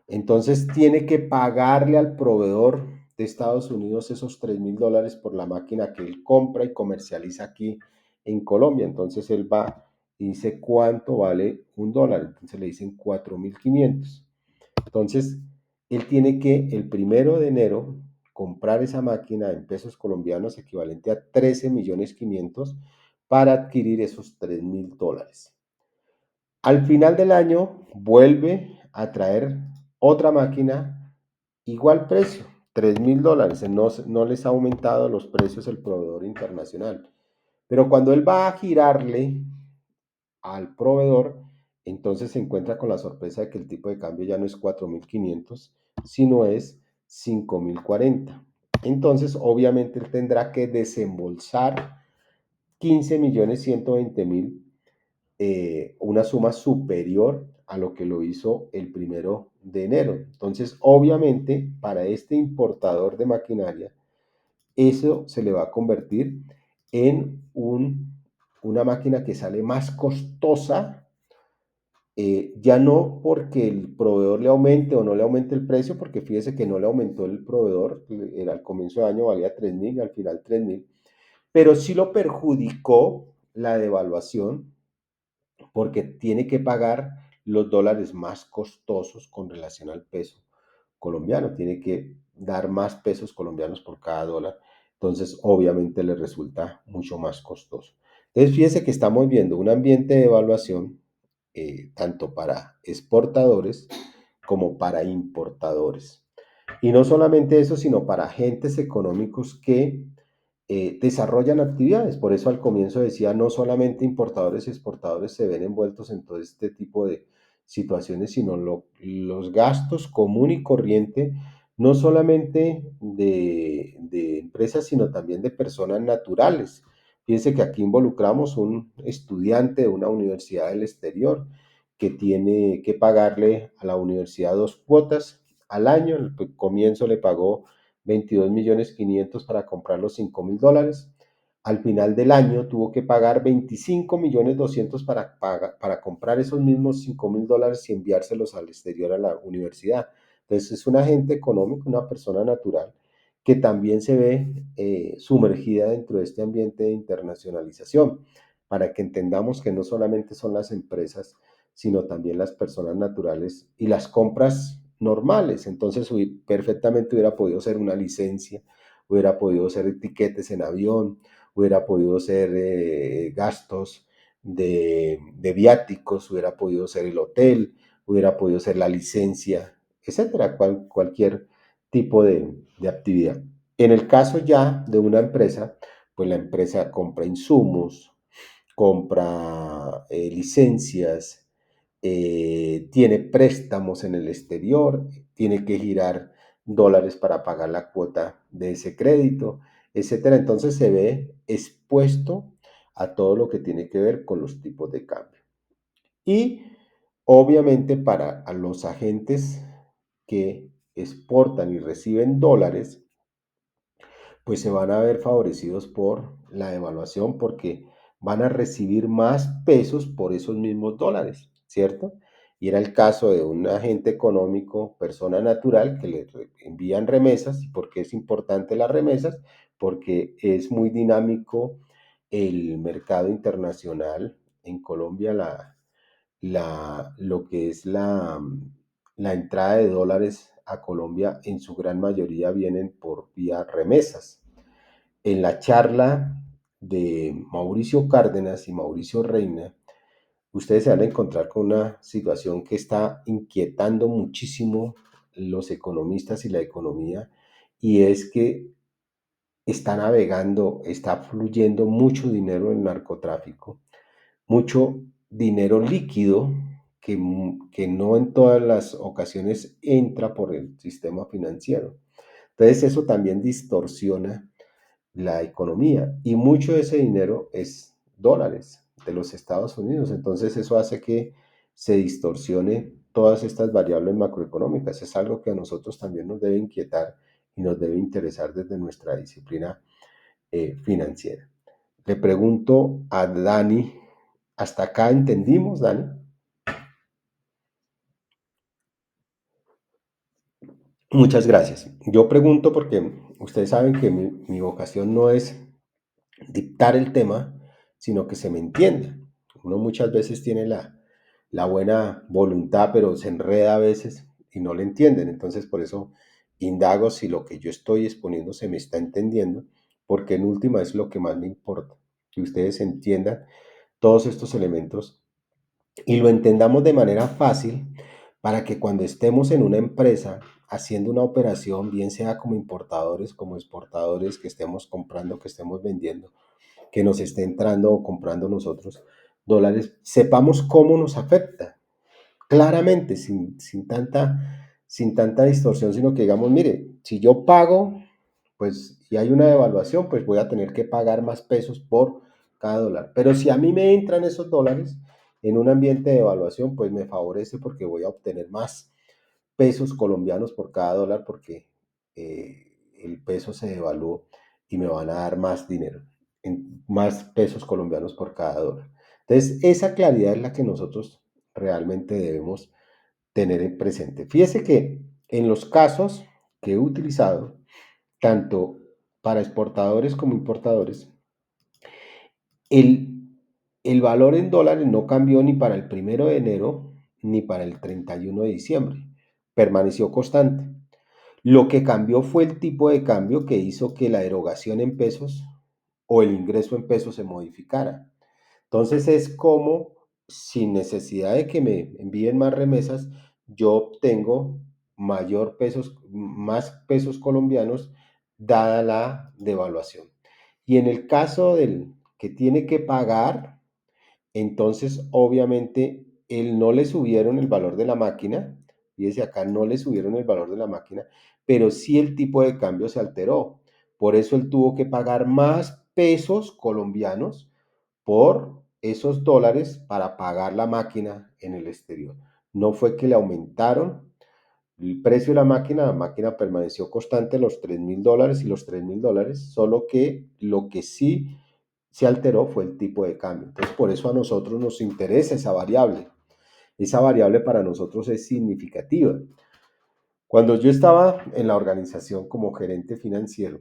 Entonces tiene que pagarle al proveedor de Estados Unidos esos $3,000 por la máquina que él compra y comercializa aquí en Colombia. Entonces él va y dice cuánto vale $1. Entonces le dicen 4,500. Entonces él tiene que el 1 de enero comprar esa máquina en pesos colombianos equivalente a 13,500,000 para adquirir esos $3,000. Al final del año vuelve a traer otra máquina, igual precio, $3,000. No les ha aumentado los precios el proveedor internacional. Pero cuando él va a girarle al proveedor, entonces se encuentra con la sorpresa de que el tipo de cambio ya no es 4,500, sino es 5,040. Entonces, obviamente, él tendrá que desembolsar 15,120,000, una suma superior a lo que lo hizo el 1 de enero. Entonces, obviamente, para este importador de maquinaria, eso se le va a convertir en una máquina que sale más costosa, ya no porque el proveedor le aumente o no le aumente el precio, porque fíjese que no le aumentó el proveedor, era al comienzo de año valía 3,000 y al final 3,000, pero sí lo perjudicó la devaluación porque tiene que pagar los dólares más costosos con relación al peso colombiano, tiene que dar más pesos colombianos por cada dólar, entonces obviamente le resulta mucho más costoso. Entonces fíjese que estamos viendo un ambiente de evaluación tanto para exportadores como para importadores. Y no solamente eso, sino para agentes económicos que desarrollan actividades. Por eso al comienzo decía, no solamente importadores y exportadores se ven envueltos en todo este tipo de situaciones, sino los gastos común y corriente, no solamente de empresas, sino también de personas naturales. Fíjense que aquí involucramos un estudiante de una universidad del exterior que tiene que pagarle a la universidad 2 cuotas al año. El comienzo le pagó 22,500,000 para comprar los $5,000. Al final del año tuvo que pagar 25,200,000 para comprar esos mismos $5,000 y enviárselos al exterior a la universidad. Entonces es un agente económico, una persona natural que también se ve sumergida dentro de este ambiente de internacionalización. para que entendamos que no solamente son las empresas, sino también las personas naturales y las compras normales. Entonces, perfectamente hubiera podido ser una licencia, hubiera podido ser etiquetes en avión, hubiera podido ser gastos de viáticos, hubiera podido ser el hotel, hubiera podido ser la licencia, etcétera, cualquier tipo de actividad. En el caso ya de una empresa, pues la empresa compra insumos, compra licencias, tiene préstamos en el exterior, tiene que girar dólares para pagar la cuota de ese crédito, etcétera. Entonces se ve expuesto a todo lo que tiene que ver con los tipos de cambio. Y obviamente para a los agentes que exportan y reciben dólares, pues se van a ver favorecidos por la devaluación porque van a recibir más pesos por esos mismos dólares, ¿cierto? Y era el caso de un agente económico, persona natural, que le envían remesas. ¿Y por qué es importante las remesas? Porque es muy dinámico el mercado internacional. En Colombia lo que es la entrada de dólares a Colombia en su gran mayoría vienen por vía remesas. En la charla de Mauricio Cárdenas y Mauricio Reina, ustedes se van a encontrar con una situación que está inquietando muchísimo los economistas y la economía, y es que está navegando, está fluyendo mucho dinero en el narcotráfico, mucho dinero líquido que no en todas las ocasiones entra por el sistema financiero. Entonces eso también distorsiona la economía y mucho de ese dinero es dólares de los Estados Unidos. Entonces eso hace que se distorsione todas estas variables macroeconómicas. Es algo que a nosotros también nos debe inquietar y nos debe interesar desde nuestra disciplina financiera. Le pregunto a Dani, ¿hasta acá entendimos, Dani? Muchas gracias. Yo pregunto porque ustedes saben que mi vocación no es dictar el tema, sino que se me entienda. Uno muchas veces tiene la buena voluntad, pero se enreda a veces y no le entienden. Entonces, por eso indago si lo que yo estoy exponiendo se me está entendiendo, porque en última es lo que más me importa, que ustedes entiendan todos estos elementos y lo entendamos de manera fácil para que cuando estemos en una empresa haciendo una operación, bien sea como importadores, como exportadores, que estemos comprando, que estemos vendiendo, que nos esté entrando o comprando nosotros dólares, sepamos cómo nos afecta claramente, sin tanta distorsión, sino que digamos, mire, si yo pago, pues, y hay una devaluación, pues voy a tener que pagar más pesos por cada dólar. Pero si a mí me entran esos dólares en un ambiente de devaluación, pues me favorece porque voy a obtener más pesos colombianos por cada dólar porque el peso se devaluó y me van a dar más dinero, más pesos colombianos por cada dólar. Entonces, esa claridad es la que nosotros realmente debemos tener en presente. Fíjese que en los casos que he utilizado, tanto para exportadores como importadores, el, el valor en dólares no cambió ni para el 1 de enero ni para el 31 de diciembre. Permaneció constante. Lo que cambió fue el tipo de cambio que hizo que la erogación en pesos o el ingreso en pesos se modificara. Entonces es como sin necesidad de que me envíen más remesas, yo obtengo más pesos colombianos dada la devaluación. Y en el caso del que tiene que pagar, entonces obviamente él no le subieron el valor de la máquina, fíjese acá no le subieron el valor de la máquina, pero sí el tipo de cambio se alteró. Por eso él tuvo que pagar más pesos colombianos por esos dólares para pagar la máquina en el exterior. No fue que le aumentaron el precio de la máquina permaneció constante los $3,000 y los $3,000, solo que lo que sí se alteró fue el tipo de cambio. Entonces, por eso a nosotros nos interesa esa variable. Esa variable para nosotros es significativa. Cuando yo estaba en la organización como gerente financiero,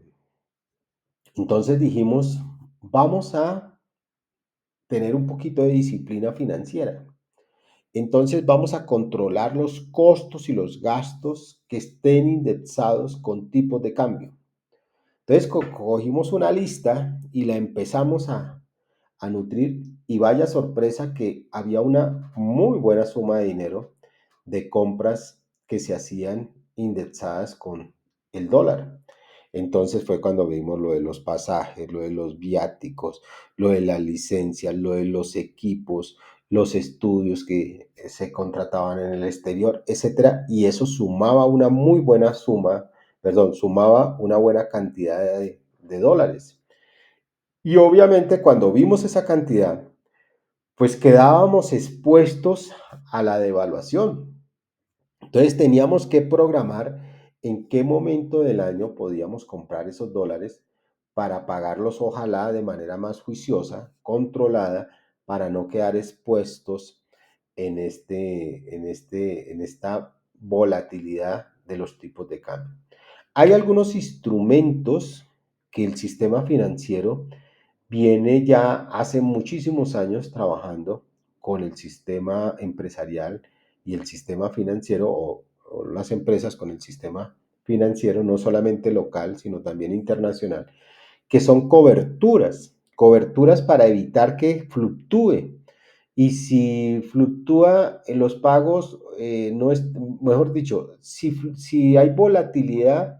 entonces dijimos, vamos a tener un poquito de disciplina financiera. Entonces vamos a controlar los costos y los gastos que estén indexados con tipos de cambio. Entonces cogimos una lista y la empezamos a nutrir y vaya sorpresa que había una muy buena suma de dinero de compras que se hacían indexadas con el dólar. Entonces fue cuando vimos lo de los pasajes, lo de los viáticos, lo de las licencias, lo de los equipos, los estudios que se contrataban en el exterior, etcétera, y eso sumaba una muy buena suma, perdón, sumaba una buena cantidad de dólares. Y obviamente cuando vimos esa cantidad, pues quedábamos expuestos a la devaluación. Entonces teníamos que programar en qué momento del año podíamos comprar esos dólares para pagarlos, ojalá de manera más juiciosa, controlada, para no quedar expuestos en esta volatilidad de los tipos de cambio. Hay algunos instrumentos que el sistema financiero viene ya hace muchísimos años trabajando con el sistema empresarial y el sistema financiero o las empresas con el sistema financiero, no solamente local, sino también internacional, que son coberturas, coberturas para evitar que fluctúe. Y si fluctúa en los pagos, no es, mejor dicho, si hay volatilidad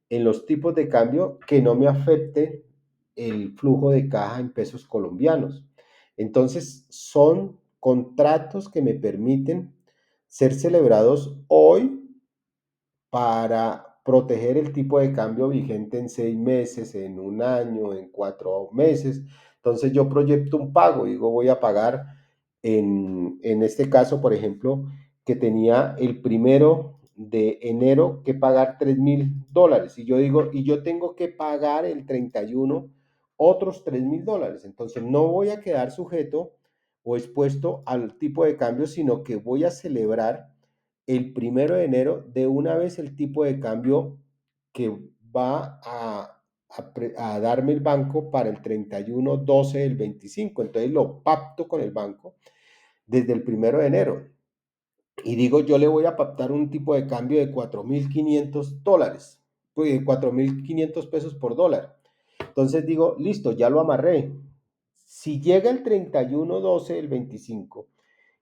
en los tipos de cambio, que no me afecte el flujo de caja en pesos colombianos. Entonces, son contratos que me permiten ser celebrados hoy para proteger el tipo de cambio vigente en 6 meses, en un año, en 4 meses. Entonces yo proyecto un pago, digo, voy a pagar en este caso, por ejemplo, que tenía el 1 de enero que pagar $3,000. Y yo digo, y yo tengo que pagar el 31 otros $3,000. Entonces no voy a quedar sujeto o expuesto al tipo de cambio, sino que voy a celebrar el 1 de enero de una vez el tipo de cambio que va a darme el banco para el 31/12 del 25. Entonces lo pacto con el banco desde el 1 de enero. Y digo, yo le voy a pactar un tipo de cambio de $4,500, pues 4,500 pesos por dólar. Entonces digo, listo, ya lo amarré. Si llega el 31/12 del 25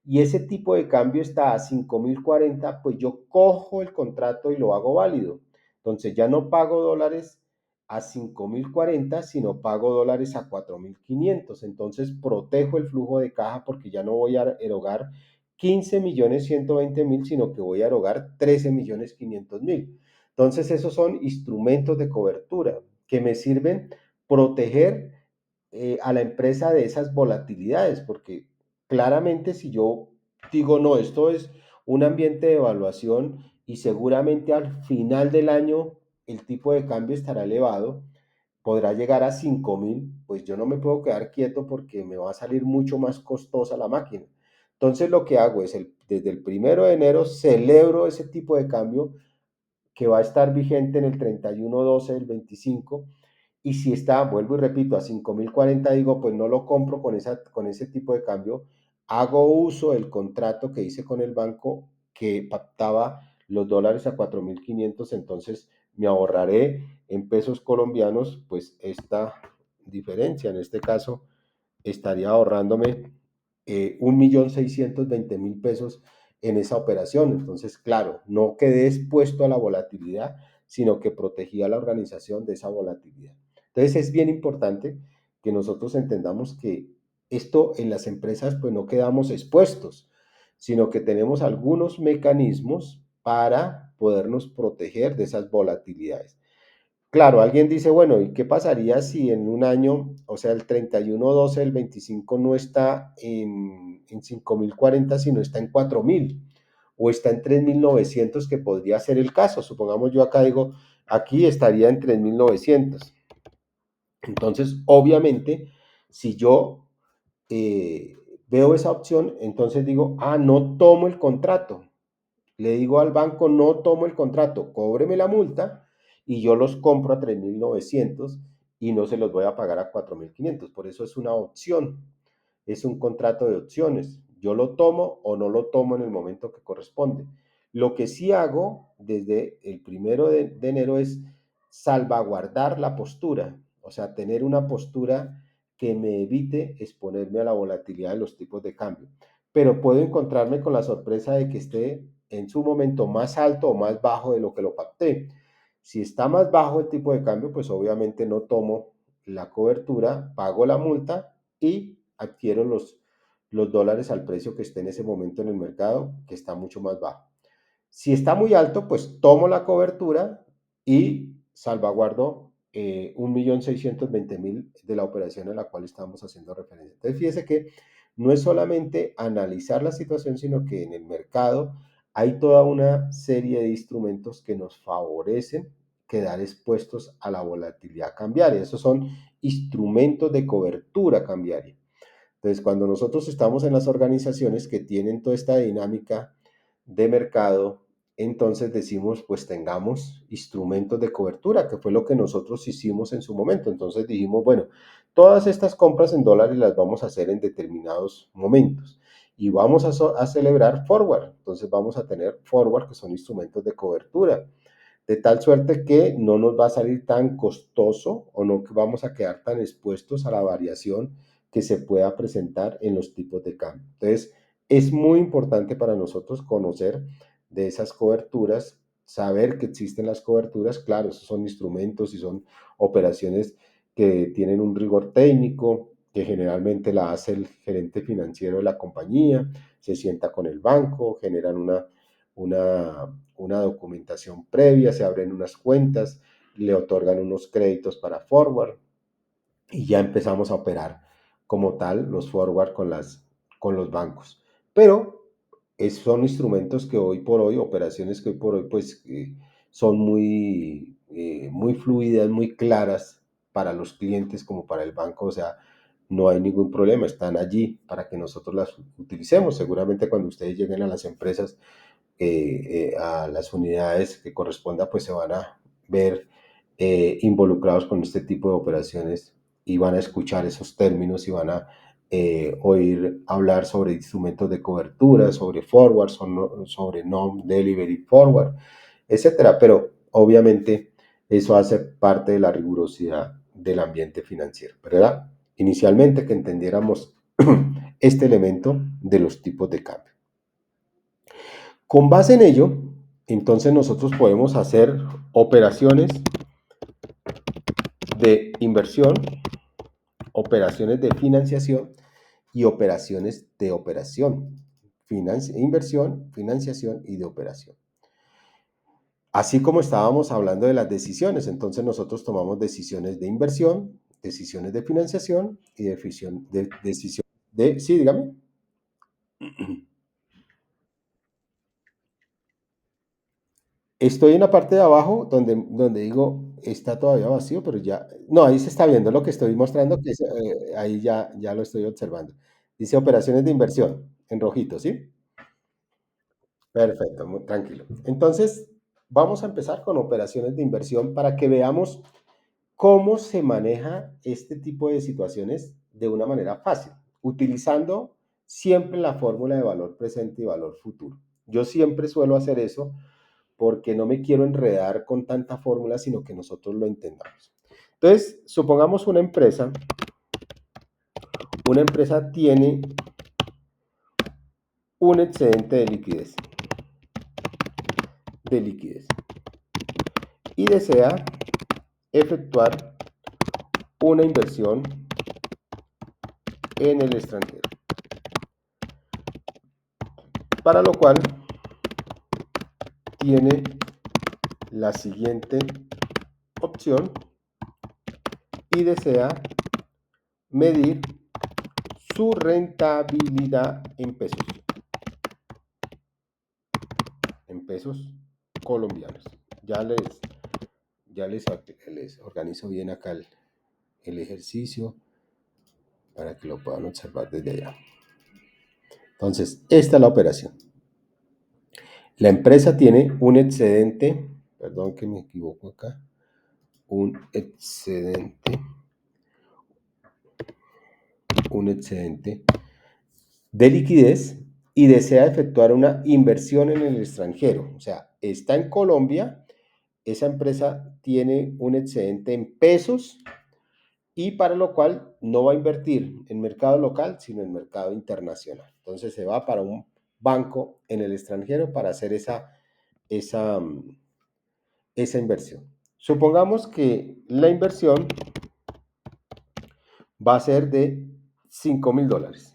y ese tipo de cambio está a 5,040, pues yo cojo el contrato y lo hago válido. Entonces ya no pago dólares a 5,040, sino pago dólares a 4,500. Entonces protejo el flujo de caja porque ya no voy a erogar 15,120,000, sino que voy a erogar 13,500,000. Entonces esos son instrumentos de cobertura que me sirven proteger a la empresa de esas volatilidades, porque claramente si yo digo, no, esto es un ambiente de evaluación y seguramente al final del año el tipo de cambio estará elevado, podrá llegar a 5,000, pues yo no me puedo quedar quieto porque me va a salir mucho más costosa la máquina. Entonces lo que hago es, desde el 1 de enero celebro ese tipo de cambio que va a estar vigente en el 31/12 del 25. Y si está, vuelvo y repito, a 5,040, digo, pues no lo compro con ese tipo de cambio. Hago uso del contrato que hice con el banco que pactaba los dólares a 4,500. Entonces me ahorraré en pesos colombianos pues esta diferencia. En este caso estaría ahorrándome 1,620,000 pesos en esa operación. Entonces, claro, no quedé expuesto a la volatilidad, sino que protegía a la organización de esa volatilidad. Entonces, es bien importante que nosotros entendamos que esto en las empresas, pues no quedamos expuestos, sino que tenemos algunos mecanismos para podernos proteger de esas volatilidades. Claro, alguien dice, bueno, ¿y qué pasaría si en un año, o sea, el 31/12 del 25 no está en 5,040, sino está en 4,000 o está en 3,900, que podría ser el caso? Supongamos yo acá digo, aquí estaría en 3,900. Entonces, obviamente, si yo eh, veo esa opción, entonces digo, no tomo el contrato. Le digo al banco, no tomo el contrato, cóbreme la multa y yo los compro a 3,900 y no se los voy a pagar a 4,500. Por eso es una opción. es un contrato de opciones. Yo lo tomo o no lo tomo en el momento que corresponde. Lo que sí hago desde el 1 de enero es salvaguardar la postura, o sea, tener una postura que me evite exponerme a la volatilidad de los tipos de cambio. Pero puedo encontrarme con la sorpresa de que esté en su momento más alto o más bajo de lo que lo pacté. Si está más bajo el tipo de cambio, pues obviamente no tomo la cobertura, pago la multa y adquiero los dólares al precio que esté en ese momento en el mercado, que está mucho más bajo. Si está muy alto, pues tomo la cobertura y salvaguardo 1.620.000 de la operación en la cual estamos haciendo referencia. Entonces, fíjese que no es solamente analizar la situación, sino que en el mercado hay toda una serie de instrumentos que nos favorecen quedar expuestos a la volatilidad cambiaria. Esos son instrumentos de cobertura cambiaria. Entonces, cuando nosotros estamos en las organizaciones que tienen toda esta dinámica de mercado, entonces decimos, pues tengamos instrumentos de cobertura, que fue lo que nosotros hicimos en su momento. Entonces dijimos, bueno, todas estas compras en dólares las vamos a hacer en determinados momentos y vamos a celebrar forward. Entonces vamos a tener forward, que son instrumentos de cobertura, de tal suerte que no nos va a salir tan costoso o no vamos a quedar tan expuestos a la variación que se pueda presentar en los tipos de cambio. Entonces, es muy importante para nosotros conocer de esas coberturas, saber que existen las coberturas, claro, esos son instrumentos y son operaciones que tienen un rigor técnico, que generalmente la hace el gerente financiero de la compañía, se sienta con el banco, generan una documentación previa, se abren unas cuentas, le otorgan unos créditos para forward y ya empezamos a operar como tal los forward con los bancos. Pero son instrumentos que hoy por hoy, operaciones que hoy por hoy pues son muy fluidas, muy claras para los clientes como para el banco, o sea, no hay ningún problema, están allí para que nosotros las utilicemos. Seguramente cuando ustedes lleguen a las empresas, a las unidades que corresponda, pues se van a ver involucrados con este tipo de operaciones y van a escuchar esos términos y van a oír hablar sobre instrumentos de cobertura, sobre forward, sobre non-delivery forward, etcétera. Pero obviamente eso hace parte de la rigurosidad del ambiente financiero, ¿verdad? Inicialmente que entendiéramos este elemento de los tipos de cambio. Con base en ello, entonces nosotros podemos hacer operaciones de inversión, operaciones de financiación y operaciones de operación. Inversión, financiación y de operación. Así como estábamos hablando de las decisiones, entonces nosotros tomamos decisiones de inversión, decisiones de financiación y decisión de, sí, dígame. Estoy en la parte de abajo donde digo, está todavía vacío, pero ya, no, ahí se está viendo lo que estoy mostrando, que ahí ya lo estoy observando. Dice operaciones de inversión, en rojito, ¿sí? Perfecto, muy tranquilo. Entonces, vamos a empezar con operaciones de inversión para que veamos cómo se maneja este tipo de situaciones de una manera fácil, utilizando siempre la fórmula de valor presente y valor futuro. Yo siempre suelo hacer eso porque no me quiero enredar con tanta fórmula, sino que nosotros lo entendamos. Entonces, supongamos una empresa tiene un excedente de liquidez y desea efectuar una inversión en el extranjero, para lo cual tiene la siguiente opción y desea medir su rentabilidad en pesos colombianos. Ya les, ya les organizo bien acá el ejercicio para que lo puedan observar desde allá. Entonces, esta es la operación. La empresa tiene un excedente, perdón que me equivoco acá, un excedente de liquidez y desea efectuar una inversión en el extranjero. O sea, está en Colombia, esa empresa tiene un excedente en pesos y para lo cual no va a invertir en mercado local, sino en mercado internacional. Entonces se va para un banco en el extranjero para hacer esa, esa inversión. Supongamos que la inversión va a ser de $5,000.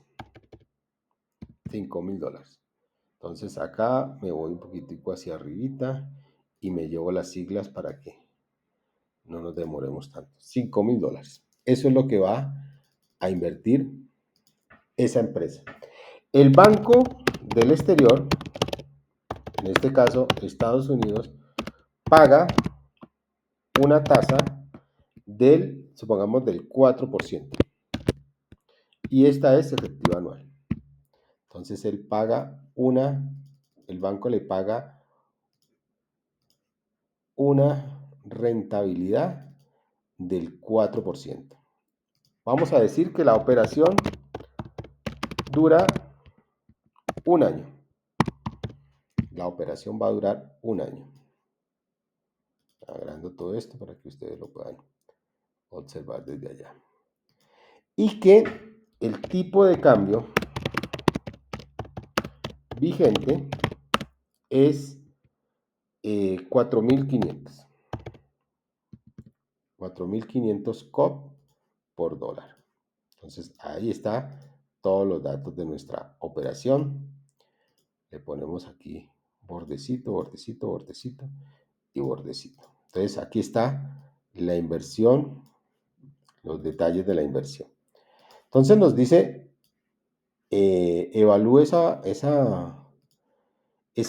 $5,000. Entonces acá me voy un poquitico hacia arribita y me llevo las siglas para que no nos demoremos tanto. $5,000. Eso es lo que va a invertir esa empresa. El banco del exterior, en este caso Estados Unidos, paga una tasa del, supongamos, del 4%. Y esta es efectiva anual. Entonces él paga el banco le paga una rentabilidad del 4%. Vamos a decir que la operación dura un año. La operación va a durar un año. Agrando todo esto para que ustedes lo puedan observar desde allá. Y que el tipo de cambio vigente es 4.500. 4.500 COP por dólar. Entonces ahí está todos los datos de nuestra operación. Le ponemos aquí bordecito, bordecito, bordecito y bordecito. Entonces aquí está la inversión, los detalles de la inversión. Entonces nos dice, evalúe esa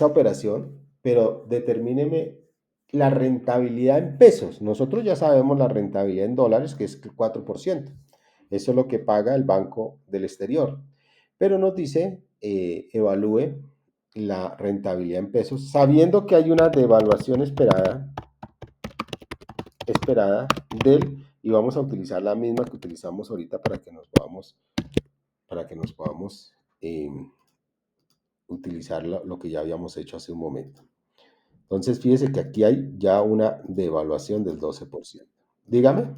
operación, pero determíneme la rentabilidad en pesos. Nosotros ya sabemos la rentabilidad en dólares, que es el 4%. Eso es lo que paga el banco del exterior. Pero nos dice, evalúe la rentabilidad en pesos, sabiendo que hay una devaluación esperada del, y vamos a utilizar la misma que utilizamos ahorita para que nos podamos utilizar lo que ya habíamos hecho hace un momento. Entonces, fíjese que aquí hay ya una devaluación del 12%. Dígame.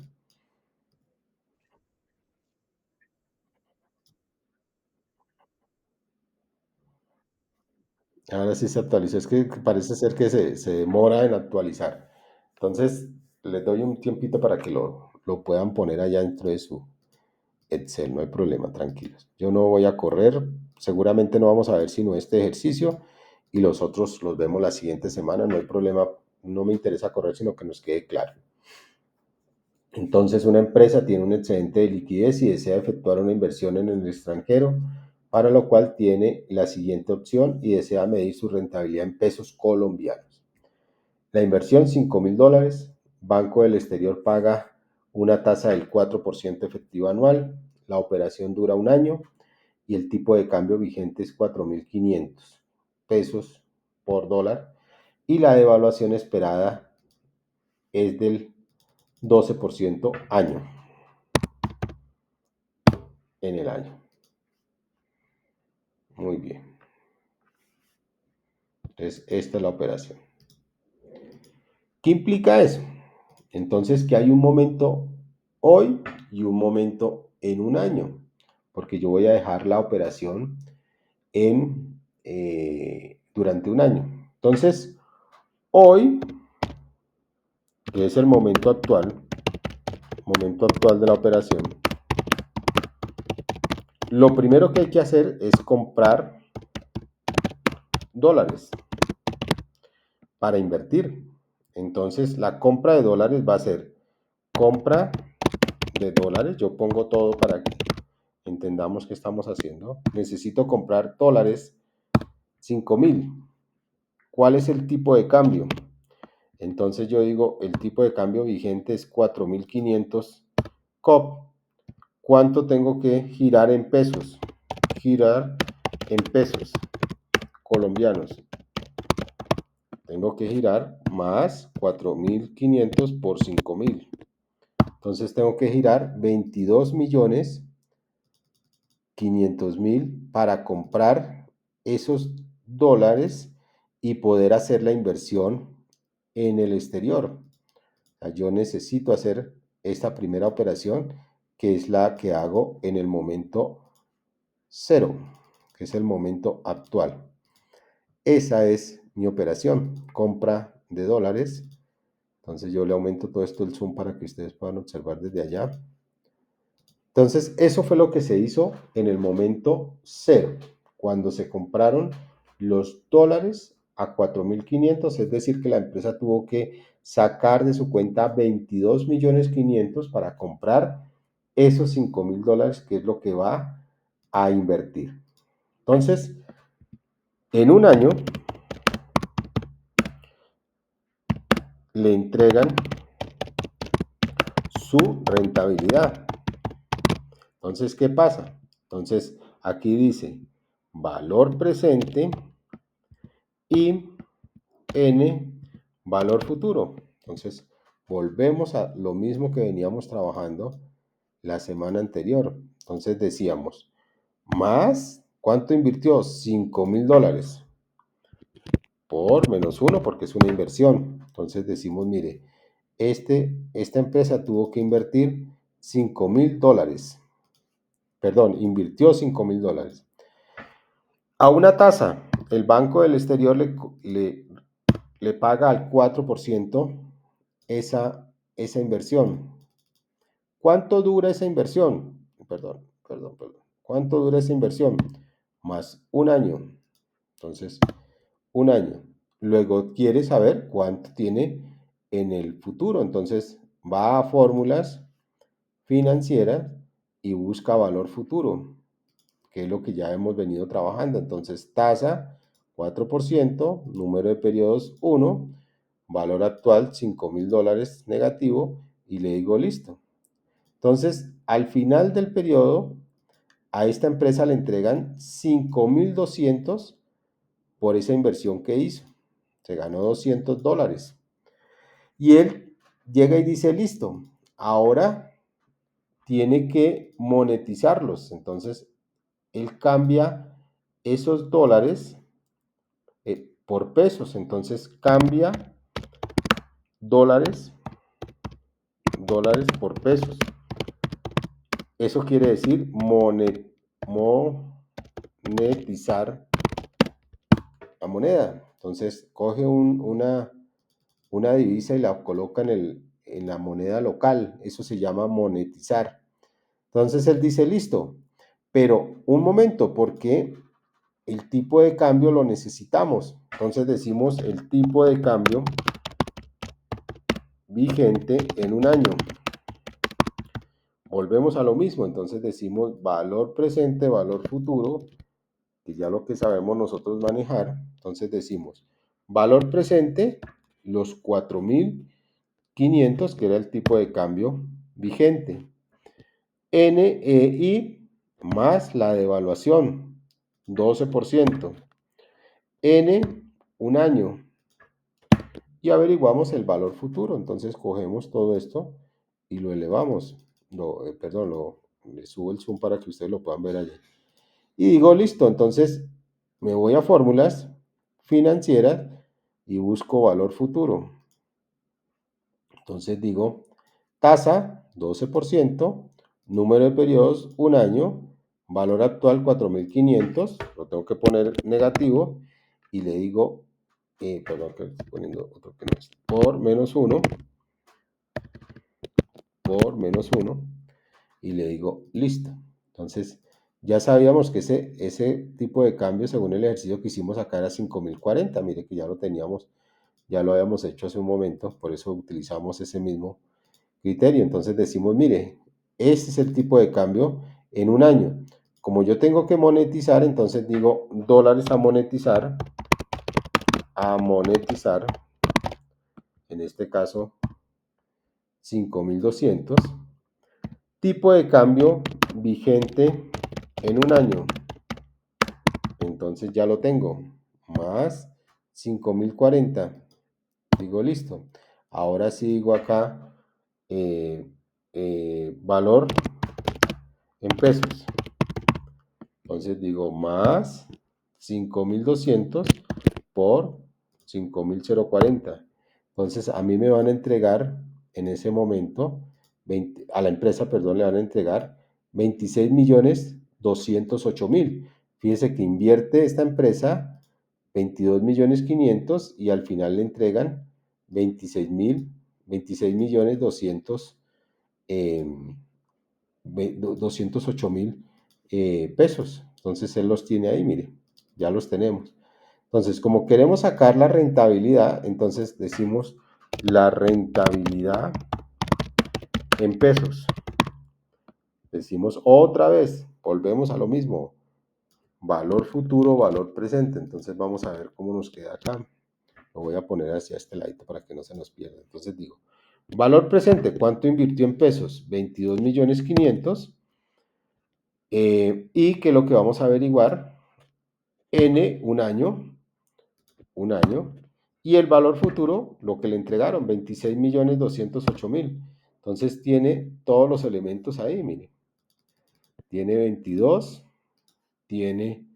Ahora sí se actualizó. Es que parece ser que se demora en actualizar. Entonces, les doy un tiempito para que lo puedan poner allá dentro de su Excel. No hay problema, tranquilos. Yo no voy a correr. Seguramente no vamos a ver sino este ejercicio y los otros los vemos la siguiente semana. No hay problema. No me interesa correr, sino que nos quede claro. Entonces, una empresa tiene un excedente de liquidez y desea efectuar una inversión en el extranjero, para lo cual tiene la siguiente opción y desea medir su rentabilidad en pesos colombianos. La inversión, $5,000. Banco del exterior paga una tasa del 4% efectiva anual. La operación dura un año y el tipo de cambio vigente es 4.500 pesos por dólar. Y la devaluación esperada es del 12% año en el año. Muy bien. Entonces, esta es la operación. ¿Qué implica eso? Entonces, que hay un momento hoy y un momento en un año, porque yo voy a dejar la operación durante un año. Entonces, hoy, que es el momento actual de la operación, lo primero que hay que hacer es comprar dólares para invertir. Entonces, la compra de dólares va a ser compra de dólares. Yo pongo todo para que entendamos qué estamos haciendo. Necesito comprar dólares 5,000. ¿Cuál es el tipo de cambio? Entonces yo digo, el tipo de cambio vigente es 4.500 COP. ¿Cuánto tengo que girar en pesos? Girar en pesos colombianos. Tengo que girar más 4.500 por 5,000. Entonces tengo que girar 22 millones 500,000 para comprar esos dólares y poder hacer la inversión en el exterior. O sea, yo necesito hacer esta primera operación, que es la que hago en el momento cero, que es el momento actual. Esa es mi operación, compra de dólares. Entonces yo le aumento todo esto el zoom para que ustedes puedan observar desde allá. Entonces eso fue lo que se hizo en el momento cero, cuando se compraron los dólares a 4.500, es decir, que la empresa tuvo que sacar de su cuenta 22.500.000 para comprar esos 5.000 dólares, que es lo que va a invertir. Entonces, en un año le entregan su rentabilidad. Entonces, ¿qué pasa? Entonces, aquí dice valor presente y N valor futuro. Entonces, volvemos a lo mismo que veníamos trabajando la semana anterior. Entonces decíamos, más, ¿cuánto invirtió? 5.000 dólares por menos 1 porque es una inversión. Entonces decimos, mire, esta empresa tuvo que invertir 5.000 dólares. Perdón, invirtió 5.000 dólares. A una tasa, el Banco del Exterior le paga al 4% esa inversión. ¿Cuánto dura esa inversión? Perdón. ¿Cuánto dura esa inversión? Más un año. Entonces, un año. Luego quiere saber cuánto tiene en el futuro. Entonces, va a fórmulas financieras y busca valor futuro, que es lo que ya hemos venido trabajando. Entonces, tasa 4%, número de periodos 1, valor actual 5.000 dólares negativo y le digo listo. Entonces, al final del periodo, a esta empresa le entregan 5.200 por esa inversión que hizo. Se ganó 200 dólares. Y él llega y dice, listo, ahora tiene que monetizarlos. Entonces, él cambia esos dólares por pesos. Entonces, cambia dólares por pesos. Eso quiere decir monetizar la moneda. Entonces coge una divisa y la coloca en la moneda local. Eso se llama monetizar. Entonces él dice, listo, pero un momento, porque el tipo de cambio lo necesitamos. Entonces decimos el tipo de cambio vigente en un año. Volvemos a lo mismo, entonces decimos valor presente, valor futuro, que ya lo que sabemos nosotros manejar. Entonces decimos valor presente, los 4.500, que era el tipo de cambio vigente. NEI más la devaluación, 12%. N, un año. Y averiguamos el valor futuro. Entonces cogemos todo esto y lo elevamos. Le subo el zoom para que ustedes lo puedan ver allí. Y digo, listo, entonces me voy a fórmulas financieras y busco valor futuro. Entonces digo, tasa 12%, número de periodos un año, valor actual 4.500, lo tengo que poner negativo y le digo, perdón que estoy poniendo otro que no es, por menos 1, y le digo, listo. Entonces, ya sabíamos que ese tipo de cambio, según el ejercicio que hicimos acá, era 5.040. Mire que ya lo teníamos, ya lo habíamos hecho hace un momento, por eso utilizamos ese mismo criterio. Entonces decimos, mire, este es el tipo de cambio en un año. Como yo tengo que monetizar, entonces digo dólares a monetizar, en este caso 5.200. Tipo de cambio vigente en un año. Entonces ya lo tengo. Más 5.040. Digo listo. Ahora sí digo acá valor en pesos. Entonces digo más 5.200 por 5.040. Entonces a mí me van a entregar en ese momento, a la empresa, perdón, le van a entregar 26.208.000. Fíjese que invierte esta empresa 22.500.000 y al final le entregan 26.208.000 pesos. Entonces él los tiene ahí, mire, ya los tenemos. Entonces, como queremos sacar la rentabilidad, entonces decimos la rentabilidad en pesos. Decimos otra vez, volvemos a lo mismo, valor futuro, valor presente. Entonces vamos a ver cómo nos queda acá. Lo voy a poner hacia este ladito para que no se nos pierda. Entonces digo, valor presente, ¿cuánto invirtió en pesos? 22.500.000. Y que lo que vamos a averiguar, N, un año, y el valor futuro, lo que le entregaron, 26.208.000. Entonces tiene todos los elementos ahí, mire. Tiene 22, tiene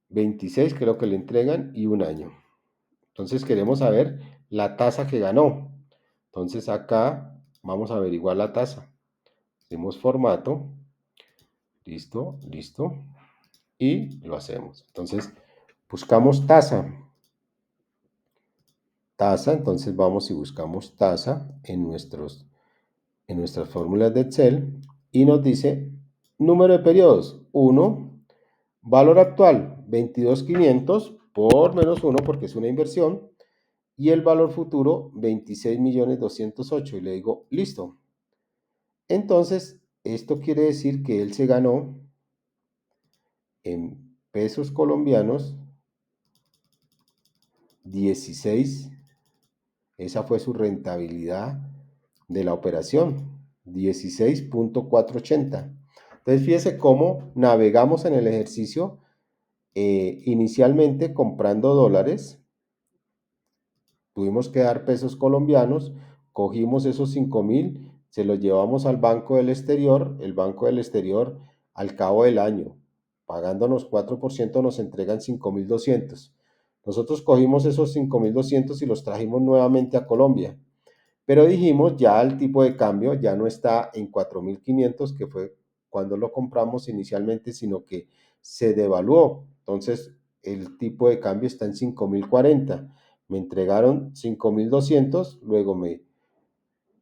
26, que es lo que le entregan, y un año. Entonces queremos saber la tasa que ganó. Entonces acá vamos a averiguar la tasa. Hacemos formato, listo, listo, y lo hacemos. Entonces buscamos tasa. Tasa, entonces vamos y buscamos tasa en nuestras fórmulas de Excel y nos dice número de periodos 1, valor actual 22.500 por menos 1 porque es una inversión y el valor futuro 26.208.000 y le digo listo. Entonces esto quiere decir que él se ganó en pesos colombianos 16. Esa fue su rentabilidad de la operación, 16.480. Entonces, fíjese cómo navegamos en el ejercicio inicialmente comprando dólares. Tuvimos que dar pesos colombianos, cogimos esos 5.000, se los llevamos al Banco del Exterior. El Banco del Exterior, al cabo del año, pagándonos 4%, nos entregan 5.200. Nosotros cogimos esos 5.200 y los trajimos nuevamente a Colombia. Pero dijimos, ya el tipo de cambio ya no está en 4.500, que fue cuando lo compramos inicialmente, sino que se devaluó. Entonces, el tipo de cambio está en 5.040. Me entregaron 5.200, luego me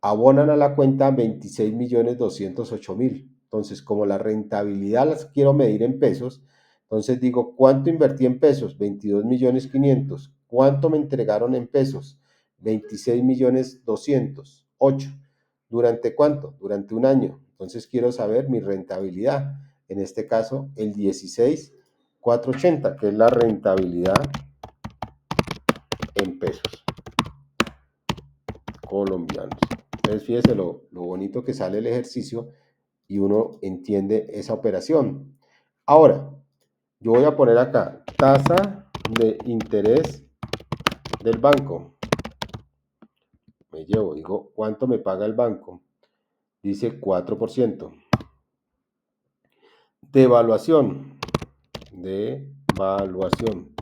abonan a la cuenta 26.208.000. Entonces, como la rentabilidad las quiero medir en pesos, entonces digo, ¿cuánto invertí en pesos? 22.500.000. ¿Cuánto me entregaron en pesos? 26.208.000. ¿Durante cuánto? Durante un año. Entonces quiero saber mi rentabilidad. En este caso, el 16.480, que es la rentabilidad en pesos colombianos. Entonces fíjese lo bonito que sale el ejercicio y uno entiende esa operación. Ahora, yo voy a poner acá tasa de interés del banco. Me llevo, digo, ¿cuánto me paga el banco? Dice 4%. Devaluación. Devaluación.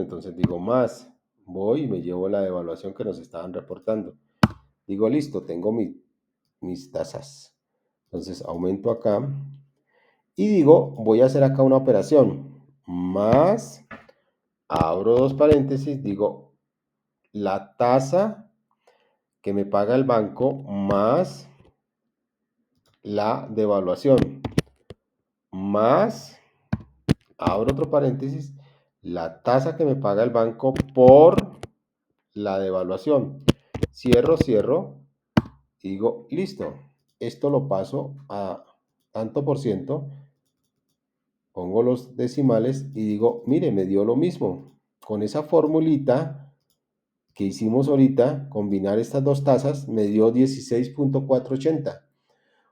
Entonces digo más. Voy y me llevo la devaluación que nos estaban reportando. Digo, listo, tengo mis tasas. Entonces aumento acá. Y digo, voy a hacer acá una operación. Más, abro dos paréntesis, digo, la tasa que me paga el banco más la devaluación. Más, abro otro paréntesis, la tasa que me paga el banco por la devaluación. Cierro, cierro y digo, listo. Esto lo paso a tanto por ciento. Pongo los decimales y digo, mire, me dio lo mismo. Con esa formulita que hicimos ahorita, combinar estas dos tasas, me dio 16.480.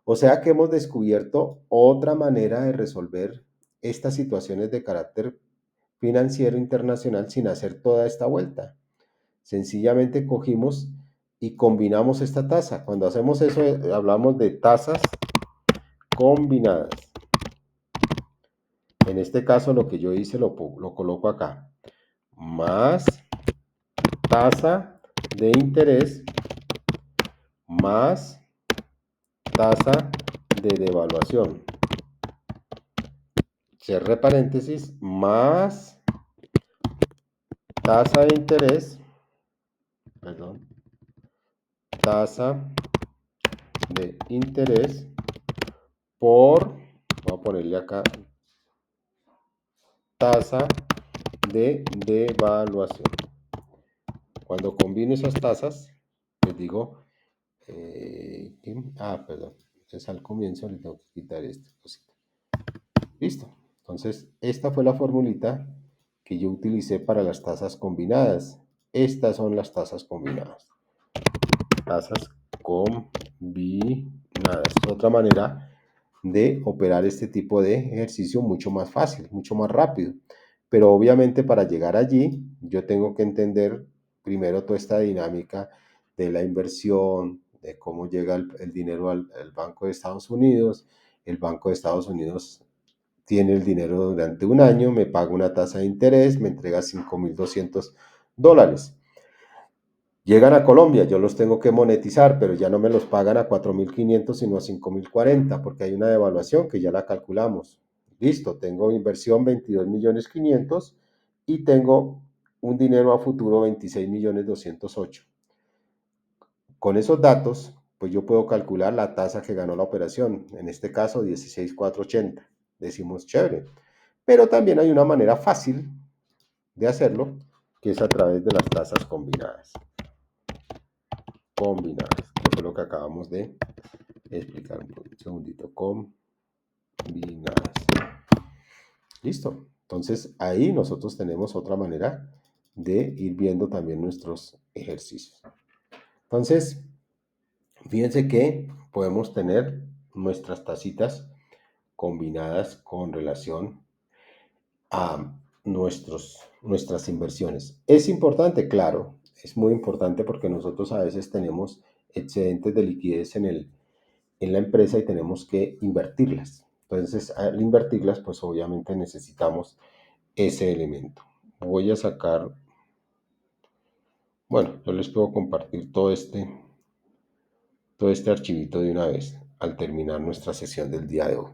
O sea que hemos descubierto otra manera de resolver estas situaciones de carácter financiero internacional sin hacer toda esta vuelta. Sencillamente cogimos y combinamos esta tasa. Cuando hacemos eso, hablamos de tasas combinadas. En este caso lo que yo hice lo coloco acá. Más tasa de interés más tasa de devaluación. Cierre paréntesis, más tasa de interés, perdón, tasa de interés voy a ponerle acá, tasa de devaluación. Cuando combino esas tasas, les digo, perdón, entonces al comienzo le tengo que quitar esta cosita. Listo. Entonces, esta fue la formulita que yo utilicé para las tasas combinadas. Estas son las tasas combinadas. Tasas combinadas. Otra manera de operar este tipo de ejercicio mucho más fácil, mucho más rápido. Pero obviamente para llegar allí, yo tengo que entender primero toda esta dinámica de la inversión, de cómo llega el dinero al Banco de Estados Unidos. El Banco de Estados Unidos tiene el dinero durante un año, me paga una tasa de interés, me entrega $5,200. Llegan a Colombia, yo los tengo que monetizar, pero ya no me los pagan a 4,500, sino a 5,040, porque hay una devaluación que ya la calculamos. Listo, tengo inversión 22,500,000 y tengo un dinero a futuro 26,208,000. Con esos datos, pues yo puedo calcular la tasa que ganó la operación, en este caso 16,480. Decimos chévere, pero también hay una manera fácil de hacerlo, que es a través de las tasas combinadas. Combinadas, que fue lo que acabamos de explicar. Un segundito. Combinadas. Listo. Entonces ahí nosotros tenemos otra manera de ir viendo también nuestros ejercicios. Entonces, fíjense que podemos tener nuestras tacitas combinadas con relación a nuestras inversiones. Es importante, claro, es muy importante porque nosotros a veces tenemos excedentes de liquidez en la empresa y tenemos que invertirlas. Entonces, al invertirlas, pues obviamente necesitamos ese elemento. Voy a sacar, bueno, yo les puedo compartir todo este archivito de una vez al terminar nuestra sesión del día de hoy.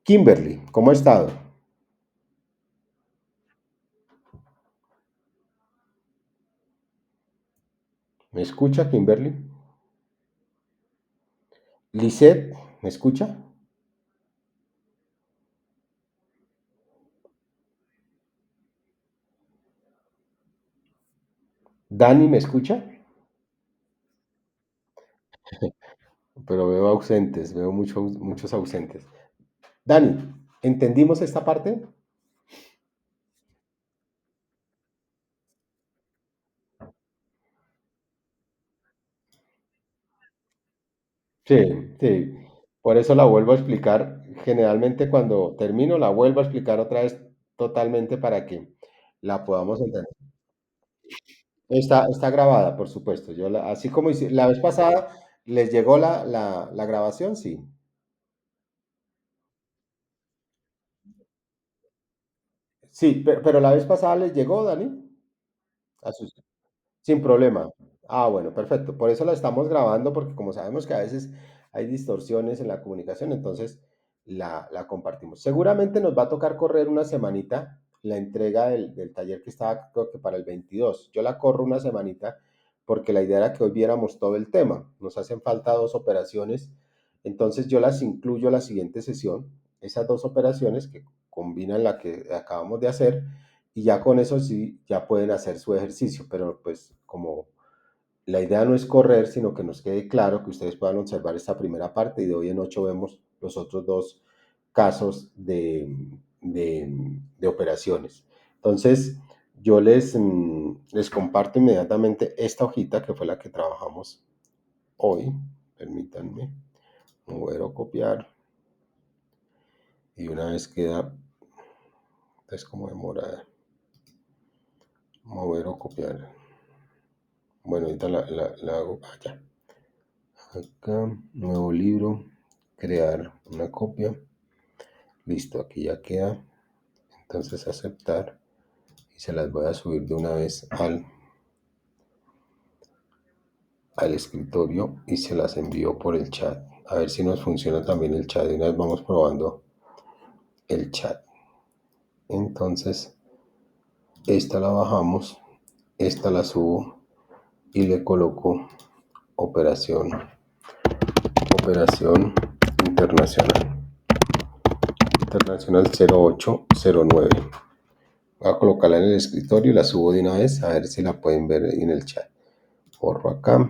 Kimberly, ¿cómo ha estado? ¿Me escucha, Kimberly? Lisette, ¿me escucha? Dani, ¿me escucha? Pero veo ausentes, veo muchos ausentes. Dani, ¿entendimos esta parte? Sí, sí. Por eso la vuelvo a explicar. Generalmente cuando termino la vuelvo a explicar otra vez totalmente para que la podamos entender. Está grabada, por supuesto. Así como la vez pasada, ¿les llegó la grabación? Sí. Sí, pero la vez pasada les llegó, Dani. A sus- Sin problema. Ah, bueno, perfecto. Por eso la estamos grabando, porque como sabemos que a veces hay distorsiones en la comunicación, entonces la compartimos. Seguramente nos va a tocar correr una semanita la entrega del taller que estaba, creo que para el 22. Yo la corro una semanita porque la idea era que hoy viéramos todo el tema. Nos hacen falta dos operaciones, entonces yo las incluyo a la siguiente sesión, esas dos operaciones que combinan la que acabamos de hacer y ya con eso sí, ya pueden hacer su ejercicio, pero pues como la idea no es correr, sino que nos quede claro que ustedes puedan observar esta primera parte y de hoy en 8 vemos los otros dos casos de operaciones. Entonces, yo les comparto inmediatamente esta hojita que fue la que trabajamos hoy. Permítanme mover o copiar. Y una vez queda, es como demora mover o copiar. Bueno, ahorita la hago allá. Acá, nuevo libro, crear una copia. Listo, aquí ya queda. Entonces aceptar y se las voy a subir de una vez al escritorio y se las envío por el chat. A ver si nos funciona también el chat. De una vez vamos probando el chat. Entonces, esta la bajamos, esta la subo y le coloco operación, operación internacional. Internacional 0809. Voy a colocarla en el escritorio y la subo de una vez a ver si la pueden ver en el chat. Borro acá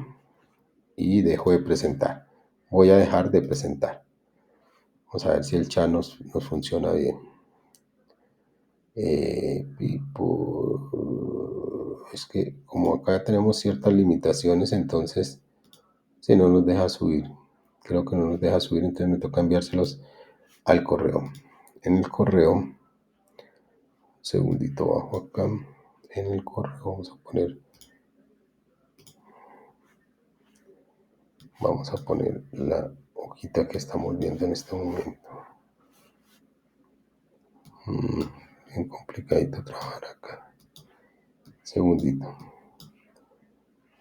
y dejo de presentar. Voy a dejar de presentar. Vamos a ver si el chat nos funciona bien. Es que como acá tenemos ciertas limitaciones, entonces si no nos deja subir. Creo que no nos deja subir, entonces me toca enviárselos al correo. En el correo, segundito bajo acá, en el correo vamos a poner la hojita que estamos viendo en este momento. Bien complicadito trabajar acá. Segundito.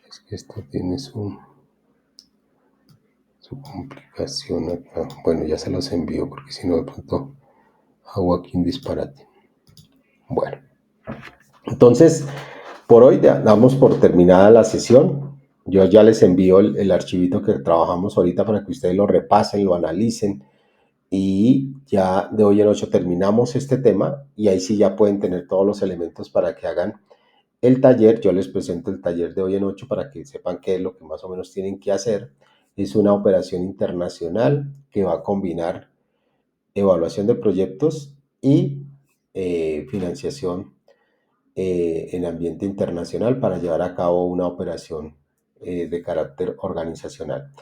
Es que esto tiene su complicación acá. Bueno, ya se los envío porque si no de pronto hago aquí un disparate. Bueno, entonces por hoy damos por terminada la sesión. Yo ya les envío el archivito que trabajamos ahorita para que ustedes lo repasen, lo analicen y ya de hoy en 8 terminamos este tema y ahí sí ya pueden tener todos los elementos para que hagan el taller. Yo les presento el taller de hoy en 8 para que sepan qué es lo que más o menos tienen que hacer. Es una operación internacional que va a combinar evaluación de proyectos y financiación en ambiente internacional para llevar a cabo una operación de carácter organizacional.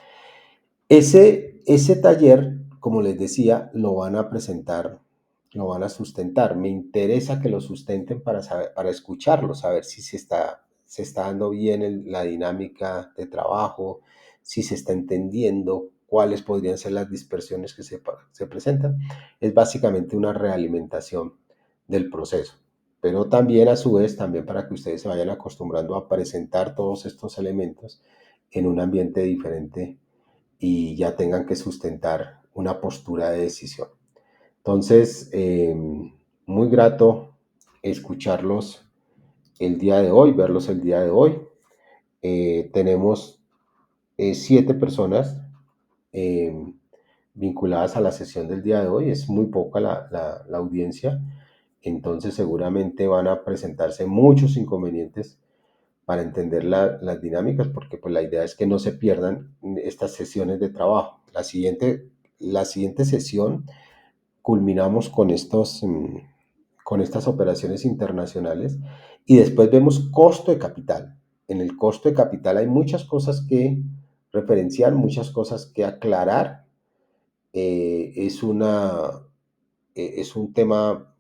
Ese taller, como les decía, lo van a presentar, lo van a sustentar. Me interesa que lo sustenten para, saber, para escucharlo, saber si se está dando bien la dinámica de trabajo, si se está entendiendo cuáles podrían ser las dispersiones que se presentan. Es básicamente una realimentación del proceso, pero también a su vez, también para que ustedes se vayan acostumbrando a presentar todos estos elementos en un ambiente diferente y ya tengan que sustentar una postura de decisión. Entonces, muy grato escucharlos el día de hoy, verlos el día de hoy. Tenemos 7 personas eh, vinculadas a la sesión del día de hoy. Es muy poca la audiencia, entonces seguramente van a presentarse muchos inconvenientes para entender las dinámicas, porque pues la idea es que no se pierdan estas sesiones de trabajo. La siguiente sesión culminamos con estas operaciones internacionales y después vemos costo de capital. En el costo de capital hay muchas cosas que referenciar, muchas cosas que aclarar. Es es un tema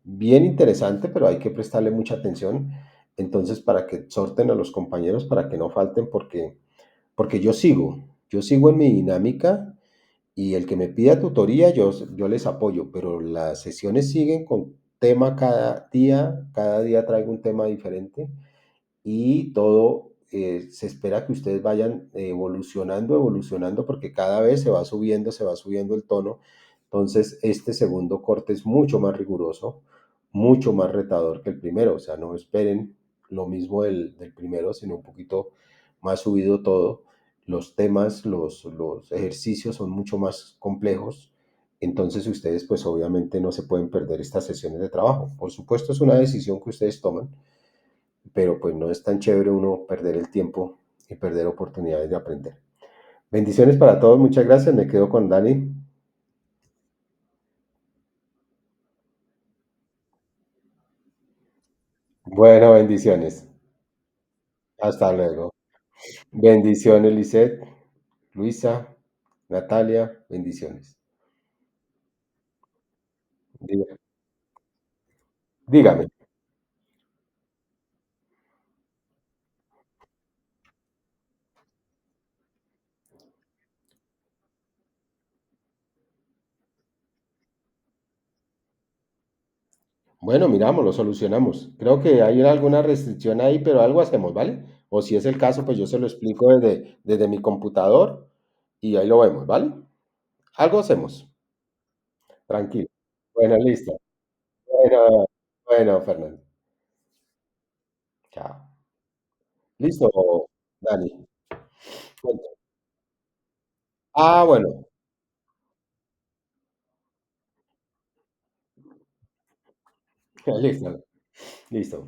bien interesante, pero hay que prestarle mucha atención. Entonces, para que exhorten a los compañeros, para que no falten, porque yo sigo en mi dinámica y el que me pida tutoría, yo les apoyo, pero las sesiones siguen con tema cada día traigo un tema diferente y todo se espera que ustedes vayan evolucionando, porque cada vez se va subiendo el tono. Entonces, este segundo corte es mucho más riguroso, mucho más retador que el primero. O sea, no esperen lo mismo del primero, sino un poquito más subido todo. Los temas, los ejercicios son mucho más complejos. Entonces, ustedes, pues obviamente no se pueden perder estas sesiones de trabajo. Por supuesto, es una decisión que ustedes toman, pero pues no es tan chévere uno perder el tiempo y perder oportunidades de aprender. Bendiciones para todos, muchas gracias, me quedo con Dani. Bueno, bendiciones. Hasta luego. Bendiciones, Lisette, Luisa, Natalia, bendiciones. Dígame. Bueno, miramos, lo solucionamos. Creo que hay alguna restricción ahí, pero algo hacemos, ¿vale? O si es el caso, pues yo se lo explico desde mi computador y ahí lo vemos, ¿vale? Algo hacemos. Tranquilo. Bueno, listo. Bueno, bueno, Fernando. Chao. Listo, Dani. Cuenta. Ah, bueno. Listo, listo.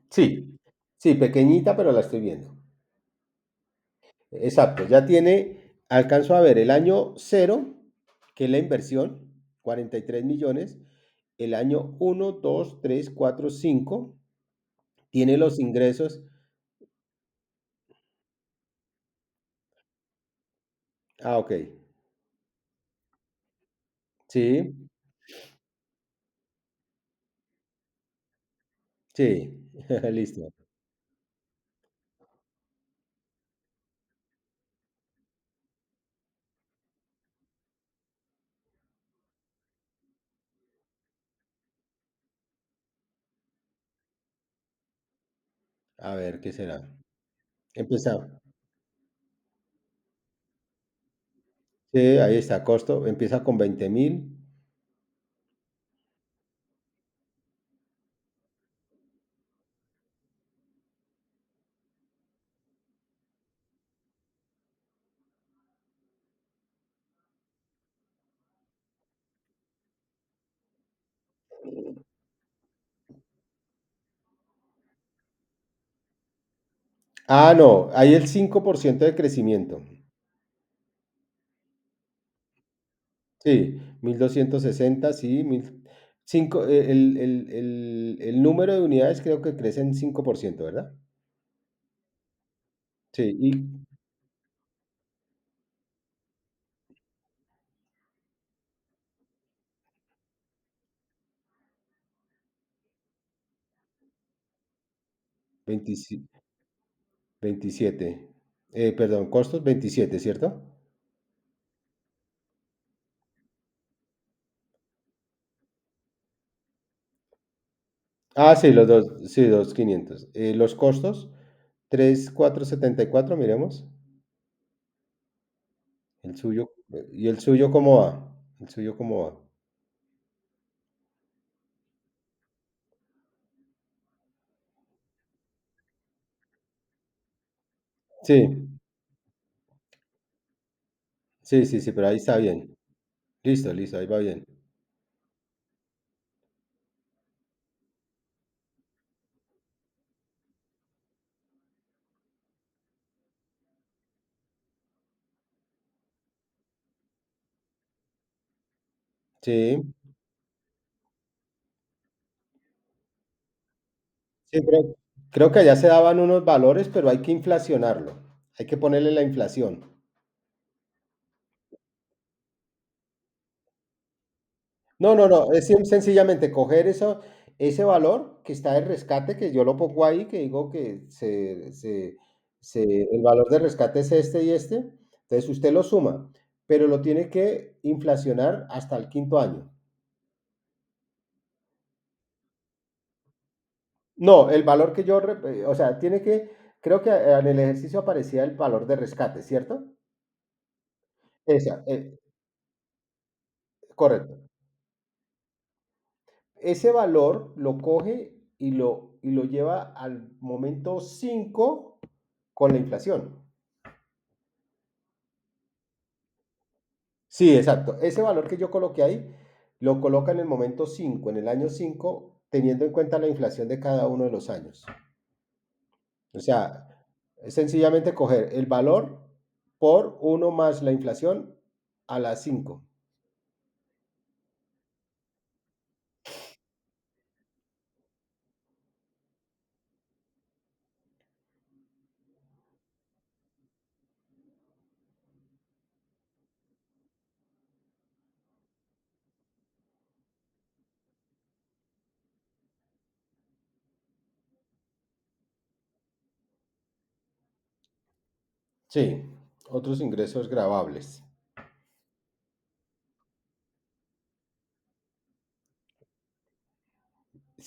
Sí, sí, pequeñita, pero la estoy viendo. Exacto, ya tiene, alcanzo a ver el año cero, que es la inversión, 43 millones, el año uno, 2, 3, 4, 5, tiene los ingresos, ok, sí, sí, listo, a ver, ¿qué será? Empezamos, sí, ahí está, costo, empieza con 20.000, no, hay el 5% de crecimiento, sí, 1.260, sí, el número de unidades creo que crece en 5%, ¿verdad? Sí, y 27, 27. Perdón, costos 27, ¿cierto? Ah, sí, los dos, sí, 2.500. Los costos, 3.474, miremos. El suyo, ¿y el suyo cómo va? ¿El suyo cómo va? Sí, sí, sí, sí, pero ahí está bien. Listo, listo, ahí va bien. Sí, sí, creo que allá se daban unos valores, pero hay que inflacionarlo. Hay que ponerle la inflación. No, no, no, es sencillamente coger eso, ese valor que está de rescate, que yo lo pongo ahí, que digo que el valor de rescate es este y este, entonces usted lo suma, pero lo tiene que inflacionar hasta el quinto año. No, el valor que o sea, creo que en el ejercicio aparecía el valor de rescate, ¿cierto? Esa, correcto. Ese valor lo coge y lo lleva al momento 5 con la inflación. Sí, exacto. Ese valor que yo coloqué ahí, lo coloca en el momento 5, en el año 5, teniendo en cuenta la inflación de cada uno de los años. O sea, es sencillamente coger el valor por uno más la inflación a las 5. Sí, otros ingresos grabables.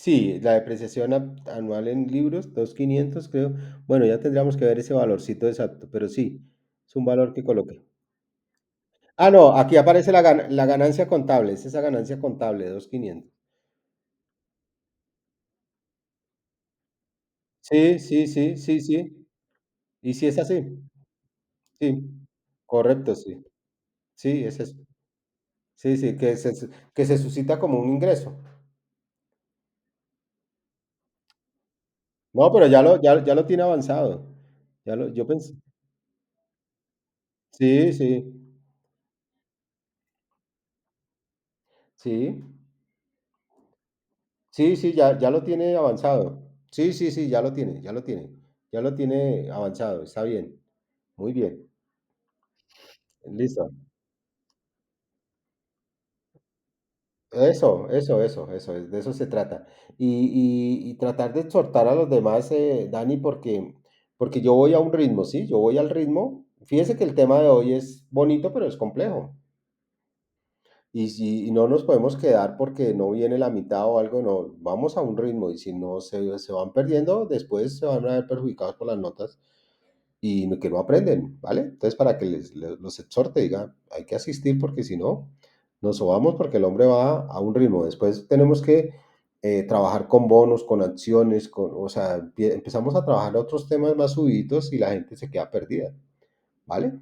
Sí, la depreciación anual en libros, 2.500 creo. Bueno, ya tendríamos que ver ese valorcito exacto, pero sí, es un valor que coloqué. Ah, no, aquí aparece la ganancia contable, es esa ganancia contable, 2.500. Sí, sí, sí, sí, sí. Y sí es así. Sí, correcto, sí. Sí, es eso. Sí, sí, que se suscita como un ingreso. No, pero ya lo tiene avanzado. Yo pensé. Sí, sí, sí, sí, sí, ya lo tiene avanzado. Sí, sí, sí, ya lo tiene avanzado, está bien, muy bien, listo. De eso se trata. Y tratar de exhortar a los demás, Dani, porque yo voy a un ritmo, ¿sí? Yo voy al ritmo. Fíjese que el tema de hoy es bonito, pero es complejo. Y no nos podemos quedar porque no viene la mitad o algo, no, vamos a un ritmo y si no se van perdiendo, después se van a ver perjudicados por las notas y que no aprenden, ¿vale? Entonces, para que los exhorte, diga, hay que asistir porque si no, nos sobamos porque el hombre va a un ritmo. Después tenemos que trabajar con bonos, con acciones, o sea, empezamos a trabajar otros temas más subidos y la gente se queda perdida, ¿vale?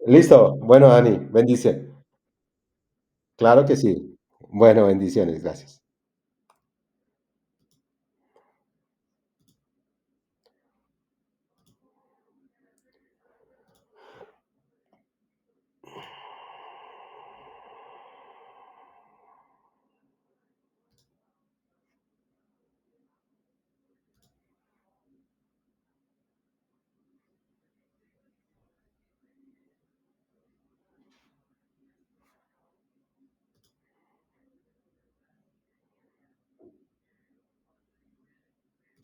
Listo. Bueno, Dani, bendición. Claro que sí. Bueno, bendiciones, gracias.